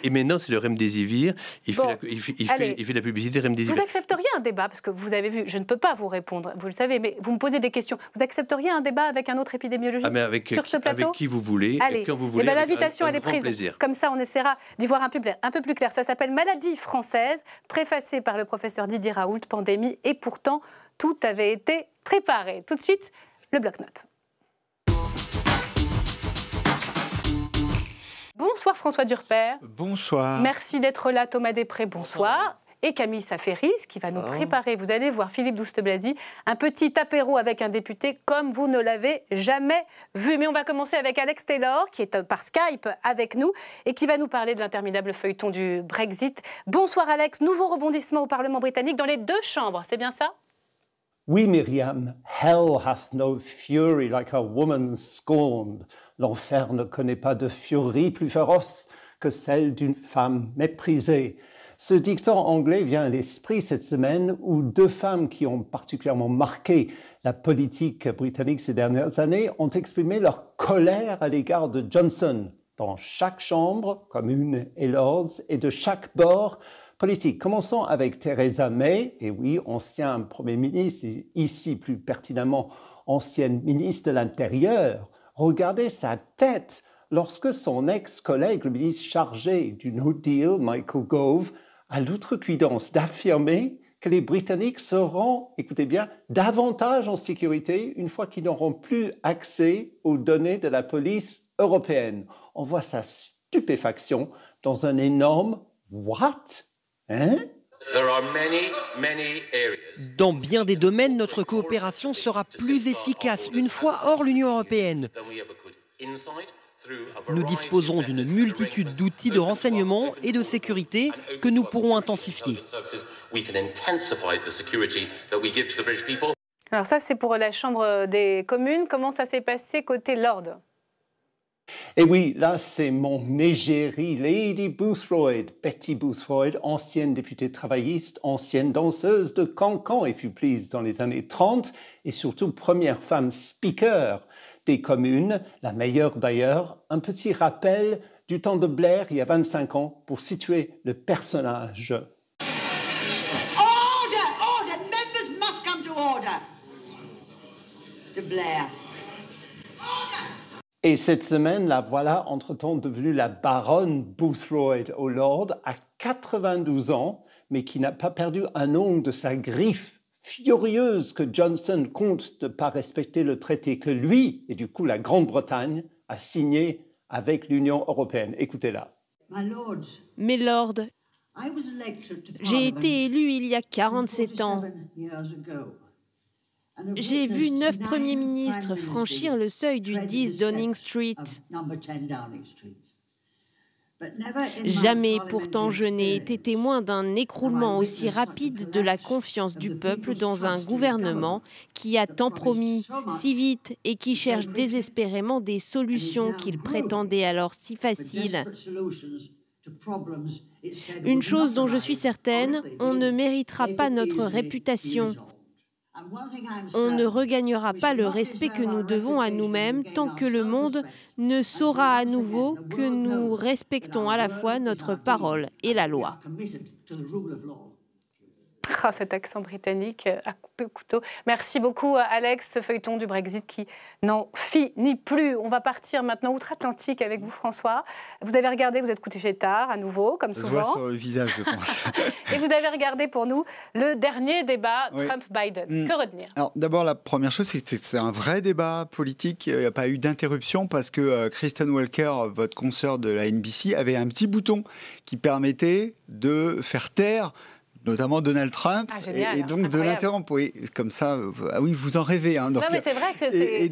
Et maintenant, c'est le Remdesivir. Il fait la publicité Remdesivir. Vous accepteriez un débat, parce que vous avez vu, je ne peux pas vous répondre, vous le savez, mais vous me posez des questions. Vous accepteriez un débat avec un autre épidémiologiste sur ce plateau? Avec qui vous voulez, allez. Quand vous voulez. L'invitation, elle est prise. Plaisir. Comme ça, on essaiera d'y voir un peu plus clair. Ça s'appelle Maladie française, préfacé par le professeur Didier Raoult, pandémie, et pourtant, tout avait été préparé. Tout de suite, le bloc-notes. Bonsoir François Durper. Bonsoir. Merci d'être là, Thomas Després, bonsoir. Et Camille Saferis, qui va nous préparer, vous allez voir Philippe Douste-Blazy, un petit apéro avec un député comme vous ne l'avez jamais vu. Mais on va commencer avec Alex Taylor, qui est par Skype avec nous et qui va nous parler de l'interminable feuilleton du Brexit. Bonsoir Alex, nouveau rebondissement au Parlement britannique dans les deux chambres, c'est bien ça? Oui, Myriam, hell hath no fury like a woman scorned. L'enfer ne connaît pas de furie plus féroce que celle d'une femme méprisée. Ce dicton anglais vient à l'esprit cette semaine où deux femmes qui ont particulièrement marqué la politique britannique ces dernières années ont exprimé leur colère à l'égard de Johnson dans chaque chambre, Commune et Lords, et de chaque bord politique. Commençons avec Theresa May, et oui, ancien Premier ministre, et ici plus pertinemment ancienne ministre de l'Intérieur. Regardez sa tête lorsque son ex-collègue, le ministre chargé du No Deal, Michael Gove, a l'outrecuidance d'affirmer que les Britanniques seront, écoutez bien, davantage en sécurité une fois qu'ils n'auront plus accès aux données de la police européenne. On voit sa stupéfaction dans un énorme « what » hein? Dans bien des domaines, notre coopération sera plus efficace une fois hors l'Union européenne. Nous disposerons d'une multitude d'outils de renseignement et de sécurité que nous pourrons intensifier. Alors ça, c'est pour la Chambre des communes. Comment ça s'est passé côté Lord? Et oui, là, c'est mon égérie, Lady Boothroyd, Betty Boothroyd, ancienne députée travailliste, ancienne danseuse de cancan et fut prise dans les années 30, et surtout première femme speaker des communes, la meilleure d'ailleurs. Un petit rappel du temps de Blair, il y a 25 ans, pour situer le personnage. Order! Order! Members must come to order! Mr. Blair. Et cette semaine, la voilà entre-temps devenue la baronne Boothroyd au Lord, à 92 ans, mais qui n'a pas perdu un ongle de sa griffe furieuse que Johnson compte de ne pas respecter le traité que lui, et du coup la Grande-Bretagne, a signé avec l'Union européenne. Écoutez-la. Mes lords, j'ai été élu il y a 47 ans. J'ai vu 9 premiers ministres franchir le seuil du 10 Downing Street. Jamais, pourtant, je n'ai été témoin d'un écroulement aussi rapide de la confiance du peuple dans un gouvernement qui a tant promis, si vite, et qui cherche désespérément des solutions qu'il prétendait alors si faciles. Une chose dont je suis certaine, on ne méritera pas notre réputation. On ne regagnera pas le respect que nous devons à nous-mêmes tant que le monde ne saura à nouveau que nous respectons à la fois notre parole et la loi. Oh, cet accent britannique à couper au couteau. Merci beaucoup, Alex. Ce feuilleton du Brexit qui n'en finit plus. On va partir maintenant outre-Atlantique avec vous, François. Vous avez regardé, vous êtes couché tard à nouveau, comme souvent. Ça se voit sur le visage, je pense. Et vous avez regardé pour nous le dernier débat Trump-Biden. Que retenir? Alors, d'abord, la première chose, c'est que c'est un vrai débat politique. Il n'y a pas eu d'interruption parce que Kristen Welker, votre consoeur de la NBC, avait un petit bouton qui permettait de faire taire notamment Donald Trump, et donc de l'interrompre. Oui, comme ça, ah oui, vous en rêvez. Hein, donc, non, mais c'est vrai que c'est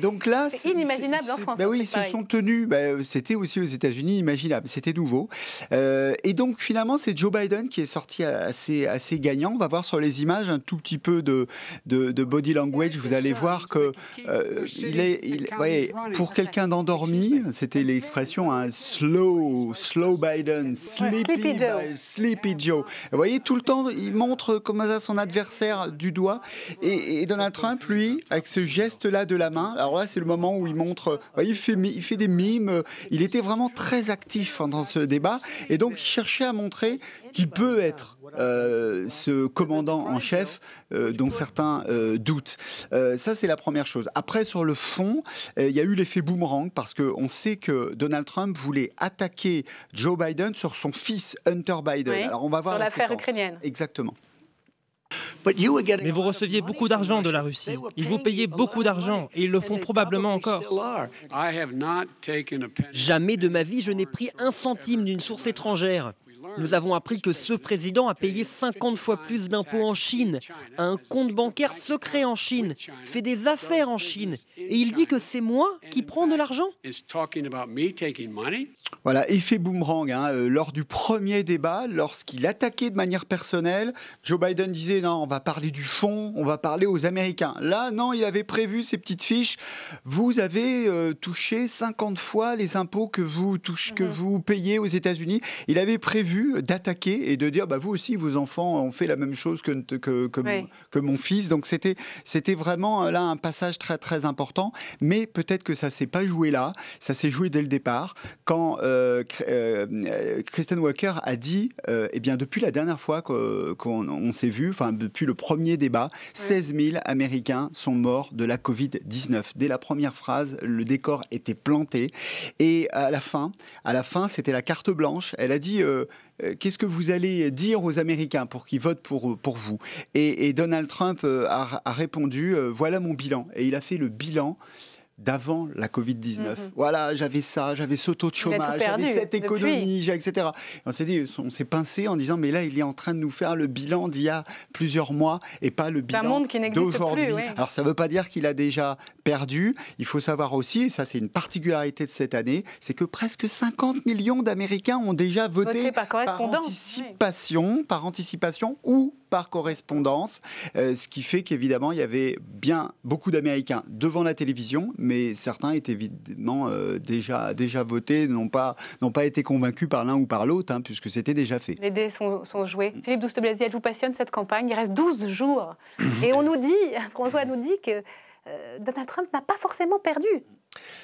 inimaginable en France. Bah oui, ils se sont tenus. Bah, c'était aussi aux États-Unis imaginable. C'était nouveau. Et donc, finalement, c'est Joe Biden qui est sorti assez gagnant. On va voir sur les images un tout petit peu de body language. Vous allez voir que pour quelqu'un d'endormi, c'était l'expression slow Biden, sleepy Joe. Vous voyez, tout le temps, il montre comme ça son adversaire du doigt. Et Donald Trump, lui, avec ce geste-là de la main, alors là, c'est le moment où il montre, il fait des mimes. Il était vraiment très actif dans ce débat. Et donc, il cherchait à montrer qu'il peut être ce commandant en chef dont certains doutent. Ça, c'est la première chose. Après, sur le fond, il y a eu l'effet boomerang parce qu'on sait que Donald Trump voulait attaquer Joe Biden sur son fils Hunter Biden. Oui, alors, on va voir sur l'affaire ukrainienne. Exactement. Mais vous receviez beaucoup d'argent de la Russie. Ils vous payaient beaucoup d'argent et ils le font probablement encore. Jamais de ma vie je n'ai pris un centime d'une source étrangère. Nous avons appris que ce président a payé 50 fois plus d'impôts en Chine, a un compte bancaire secret en Chine, fait des affaires en Chine. Et il dit que c'est moi qui prends de l'argent. Voilà, effet boomerang. Lors du premier débat, lorsqu'il attaquait de manière personnelle, Joe Biden disait non, on va parler du fond, on va parler aux Américains. Là, non, il avait prévu ces petites fiches. Vous avez touché 50 fois les impôts que vous payez aux États-Unis. Il avait prévu d'attaquer et de dire vous aussi, vos enfants ont fait la même chose que mon fils. Donc c'était vraiment là un passage très très important. Mais peut-être que ça s'est pas joué là. Ça s'est joué dès le départ quand Kristen Welker a dit depuis la dernière fois qu'on s'est vu, depuis le premier débat, 16 000 Américains sont morts de la Covid-19. Dès la première phrase, le décor était planté. Et à la fin, c'était la carte blanche. Elle a dit qu'est-ce que vous allez dire aux Américains pour qu'ils votent pour vous? Et Donald Trump a répondu voilà mon bilan. Et il a fait le bilan d'avant la Covid-19. Voilà, j'avais ça, j'avais ce taux de chômage, j'avais cette économie, etc. Et on s'est pincé en disant, mais là, il est en train de nous faire le bilan d'il y a plusieurs mois et pas le bilan d'aujourd'hui. Oui. Alors, ça ne veut pas dire qu'il a déjà perdu. Il faut savoir aussi, et ça, c'est une particularité de cette année, c'est que presque 50 millions d'Américains ont déjà voté par anticipation ou par correspondance, ce qui fait qu'évidemment, il y avait bien beaucoup d'Américains devant la télévision, mais certains étaient évidemment déjà votés, n'ont pas été convaincus par l'un ou par l'autre, puisque c'était déjà fait. Les dés sont joués. Philippe Douste-Blazy, elle vous passionne cette campagne. Il reste 12 jours. Et on nous dit, François nous dit que Donald Trump n'a pas forcément perdu.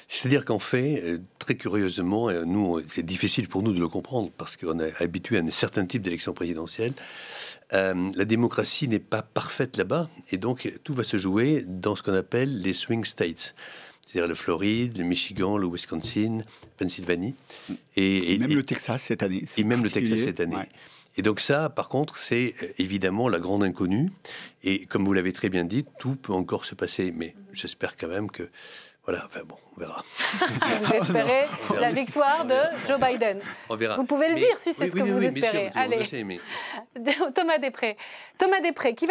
C'est-à-dire qu'en fait, très curieusement, nous, c'est difficile pour nous de le comprendre parce qu'on est habitué à un certain type d'élection présidentielle. La démocratie n'est pas parfaite là-bas et donc tout va se jouer dans ce qu'on appelle les swing states. C'est-à-dire la Floride, le Michigan, le Wisconsin, Pennsylvanie. Et même le Texas cette année. Et même le Texas cette année. Ouais. Et donc ça, par contre, c'est évidemment la grande inconnue. Et comme vous l'avez très bien dit, tout peut encore se passer. Mais j'espère quand même que... Voilà, enfin bon, on verra. Vous espérez la victoire de Joe Biden. On verra. Vous pouvez le dire si c'est ce que vous espérez. Allez, Thomas Després, qui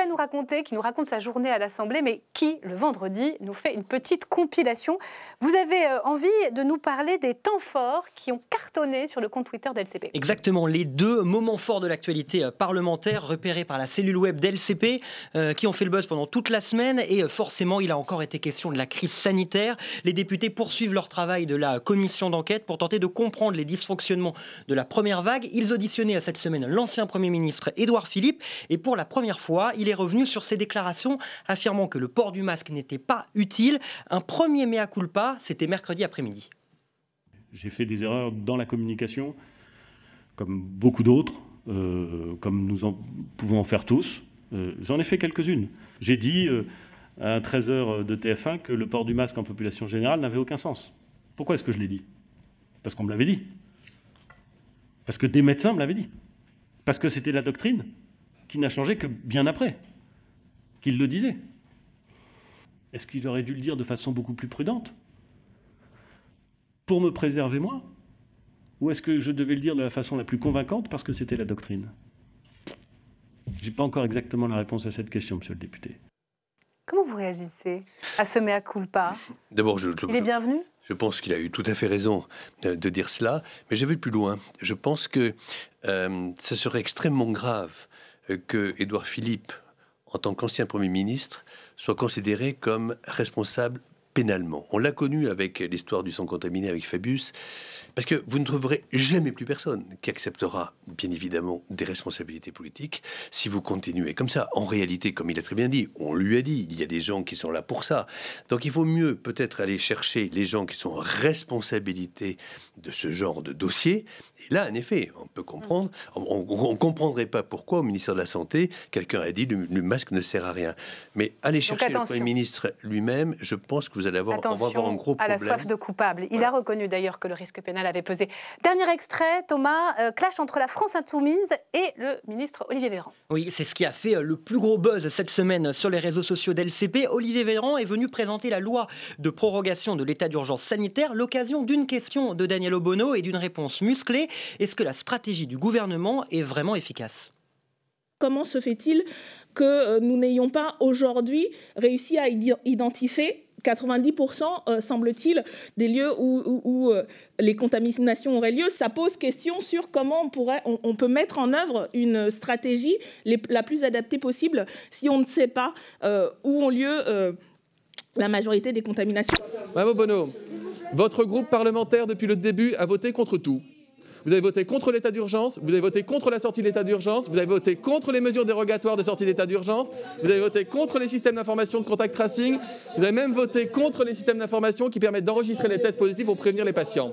nous raconte sa journée à l'Assemblée, mais qui, le vendredi, nous fait une petite compilation. Vous avez envie de nous parler des temps forts qui ont cartonné sur le compte Twitter d'LCP. Exactement, les deux moments forts de l'actualité parlementaire repérés par la cellule web d'LCP, qui ont fait le buzz pendant toute la semaine. Et forcément, il a encore été question de la crise sanitaire. Les députés poursuivent leur travail de la commission d'enquête pour tenter de comprendre les dysfonctionnements de la première vague. Ils auditionnaient cette semaine l'ancien Premier ministre Édouard Philippe et pour la première fois, il est revenu sur ses déclarations affirmant que le port du masque n'était pas utile. Un premier mea culpa, c'était mercredi après-midi. J'ai fait des erreurs dans la communication, comme beaucoup d'autres, comme nous pouvons en faire tous. J'en ai fait quelques-unes. J'ai dit à 13h de TF1 que le port du masque en population générale n'avait aucun sens. Pourquoi est-ce que je l'ai dit? Parce qu'on me l'avait dit. Parce que des médecins me l'avaient dit. Parce que c'était la doctrine qui n'a changé que bien après qu'ils le disaient. Est-ce qu'il aurait dû le dire de façon beaucoup plus prudente pour me préserver moi? Ou est-ce que je devais le dire de la façon la plus convaincante parce que c'était la doctrine? Je n'ai pas encore exactement la réponse à cette question, monsieur le député. Comment vous réagissez à ce mea culpa? D'abord, il est bienvenu? Je pense qu'il a eu tout à fait raison de dire cela, mais je vais plus loin. Je pense que ce serait extrêmement grave que Édouard Philippe, en tant qu'ancien Premier ministre, soit considéré comme responsable pénalement. On l'a connu avec l'histoire du sang contaminé avec Fabius, parce que vous ne trouverez jamais plus personne qui acceptera, bien évidemment, des responsabilités politiques si vous continuez comme ça. En réalité, comme il a très bien dit, on lui a dit, il y a des gens qui sont là pour ça. Donc il vaut mieux peut-être aller chercher les gens qui sont en responsabilité de ce genre de dossier. Et là, en effet, on peut comprendre, on ne comprendrait pas pourquoi au ministère de la Santé, quelqu'un a dit le masque ne sert à rien. Mais aller chercher le Premier ministre lui-même, je pense que vous allez avoir, on va avoir un gros problème. À la soif de coupable. Il a reconnu d'ailleurs que le risque pénal avait pesé. Dernier extrait, Thomas, clash entre la France Insoumise et le ministre Olivier Véran. Oui, c'est ce qui a fait le plus gros buzz cette semaine sur les réseaux sociaux d'LCP. Olivier Véran est venu présenter la loi de prorogation de l'état d'urgence sanitaire, l'occasion d'une question de Daniel Obono et d'une réponse musclée. Est-ce que la stratégie du gouvernement est vraiment efficace? Comment se fait-il que nous n'ayons pas aujourd'hui réussi à identifier 90%, semble-t-il, des lieux où les contaminations auraient lieu? Ça pose question sur comment on peut mettre en œuvre une stratégie la plus adaptée possible si on ne sait pas où ont lieu la majorité des contaminations. Madame Obono, votre groupe parlementaire, depuis le début, a voté contre tout. Vous avez voté contre l'état d'urgence, vous avez voté contre la sortie de l'état d'urgence, vous avez voté contre les mesures dérogatoires de sortie d'état d'urgence, vous avez voté contre les systèmes d'information de contact tracing, vous avez même voté contre les systèmes d'information qui permettent d'enregistrer les tests positifs pour prévenir les patients.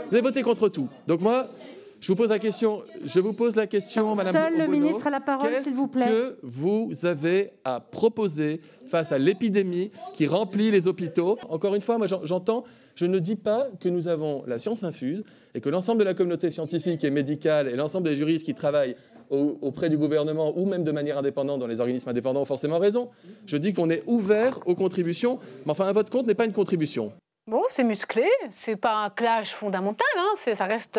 Vous avez voté contre tout. Donc moi, je vous pose la question, Madame Seul Obono, le ministre a la parole, s'il vous plaît. Qu'est-ce que vous avez à proposer face à l'épidémie qui remplit les hôpitaux? Encore une fois, moi j'entends... Je ne dis pas que nous avons la science infuse et que l'ensemble de la communauté scientifique et médicale et l'ensemble des juristes qui travaillent auprès du gouvernement ou même de manière indépendante dans les organismes indépendants ont forcément raison. Je dis qu'on est ouvert aux contributions, mais enfin un vote contre n'est pas une contribution. Bon, c'est musclé, c'est pas un clash fondamental, hein, ça reste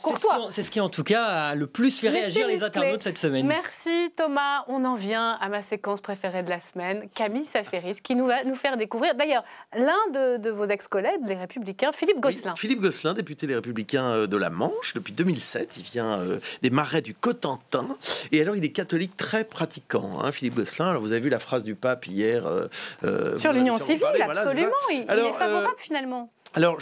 courtois. C'est ce qui en tout cas a le plus fait réagir les internautes cette semaine. Merci Thomas, on en vient à ma séquence préférée de la semaine, Camille Saferis, qui va nous faire découvrir d'ailleurs l'un de vos ex-collègues, les Républicains, Philippe Gosselin. Oui, Philippe Gosselin, député des Républicains de la Manche depuis 2007, il vient des marais du Cotentin, et alors il est catholique très pratiquant, hein, Philippe Gosselin. Alors vous avez vu la phrase du pape hier sur l'union civile, absolument, voilà, il est favorable finalement. Alors,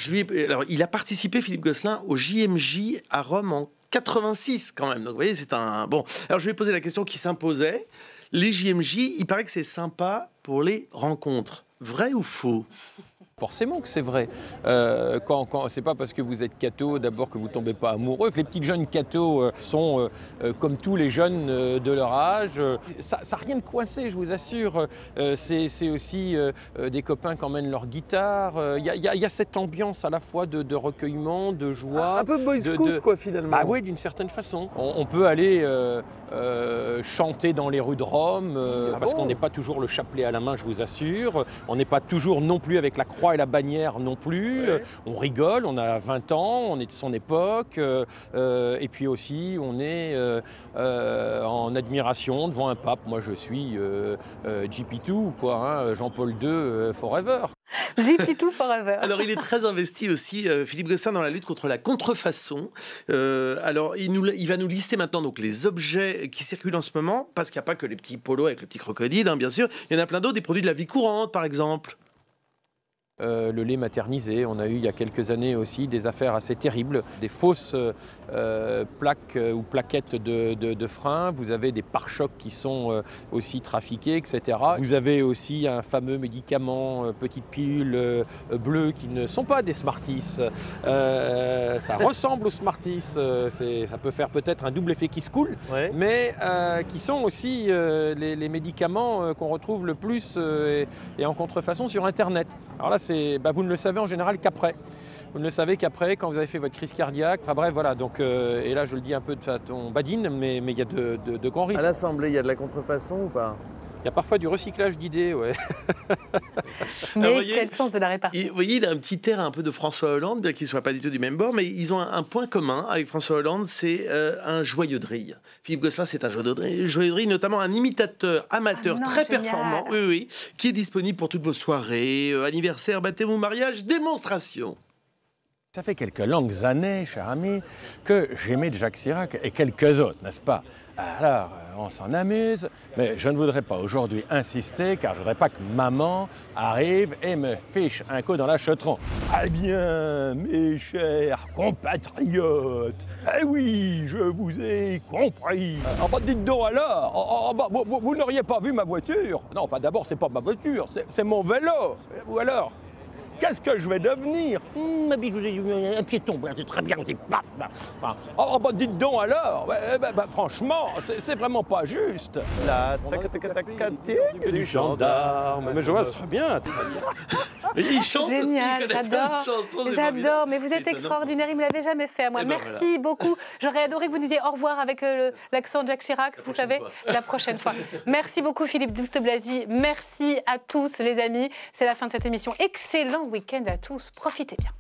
il a participé, Philippe Gosselin, au JMJ à Rome en 86 quand même. Donc, vous voyez, c'est un... Bon, alors je lui ai posé la question qui s'imposait. Les JMJ, il paraît que c'est sympa pour les rencontres. Vrai ou faux ? Forcément que c'est vrai. C'est pas parce que vous êtes catho d'abord que vous tombez pas amoureux. Les petits jeunes cathos sont comme tous les jeunes de leur âge. Ça n'a rien de coincé, je vous assure. C'est aussi des copains qui emmènent leur guitare. Il y a cette ambiance à la fois de recueillement, de joie. Un peu boy scout, quoi, finalement. Bah oui, d'une certaine façon. On peut aller chanter dans les rues de Rome, parce qu'on n'est pas toujours le chapelet à la main, je vous assure. On n'est pas toujours non plus avec la croix et la bannière non plus. Ouais. On rigole, on a 20 ans, on est de son époque. Et puis aussi, on est en admiration devant un pape. Moi, je suis JP2, quoi, hein, Jean-Paul II forever. JP2 forever. Alors, il est très investi aussi, Philippe Gosselin, dans la lutte contre la contrefaçon. Alors, il va nous lister maintenant donc, les objets qui circulent en ce moment, parce qu'il n'y a pas que les petits polos avec le petit crocodile, hein, bien sûr. Il y en a plein d'autres, des produits de la vie courante, par exemple. Le lait maternisé, on a eu il y a quelques années aussi des affaires assez terribles, des fausses plaques ou plaquettes de frein, vous avez des pare-chocs qui sont aussi trafiqués, etc. Vous avez aussi un fameux médicament, petite pilule bleue qui ne sont pas des Smarties, ça ressemble aux Smarties, ça peut faire peut-être un double effet qui se coule, mais qui sont aussi les médicaments qu'on retrouve le plus et en contrefaçon sur Internet. Alors là, vous ne le savez en général qu'après. Vous ne le savez qu'après, quand vous avez fait votre crise cardiaque. Enfin bref, voilà. Donc, et là, je le dis un peu de façon badine, mais il y a de grands risques. À l'Assemblée, il y a de la contrefaçon ou pas? Il y a parfois du recyclage d'idées, ouais. Mais voyez, quel sens de la répartie? Vous voyez, il a un petit air un peu de François Hollande, bien qu'ils ne soient pas du tout du même bord, mais ils ont un point commun avec François Hollande, c'est un joyeux de rire. Philippe Gosselin, c'est un joyeux de rire, notamment un imitateur amateur très performant, qui est disponible pour toutes vos soirées, anniversaires, baptême ou mariage, démonstration. Ça fait quelques longues années, cher ami, que j'aimais Jacques Chirac et quelques autres, n'est-ce pas? Alors, on s'en amuse, mais je ne voudrais pas aujourd'hui insister, car je ne voudrais pas que maman arrive et me fiche un coup dans l'achetron. Eh bien, mes chers compatriotes, eh oui, je vous ai compris. Ah bah dites donc alors, vous n'auriez pas vu ma voiture? Non, enfin d'abord, c'est pas ma voiture, c'est mon vélo. Ou alors? Qu'est-ce que je vais devenir? Je vous ai dit un piéton, c'est très bien. Oh, bah dites donc alors, franchement, c'est vraiment pas juste. La du gendarme. Mais je vois très bien. Il chante génial, aussi, j'adore, mais vous êtes extraordinaire, il ne me l'avait jamais fait à moi. Merci beaucoup. J'aurais adoré que vous disiez au revoir avec l'accent de Jacques Chirac, vous savez, la prochaine fois. Merci beaucoup Philippe Douste-Blazy, merci à tous les amis. C'est la fin de cette émission. Excellent week-end à tous, profitez bien.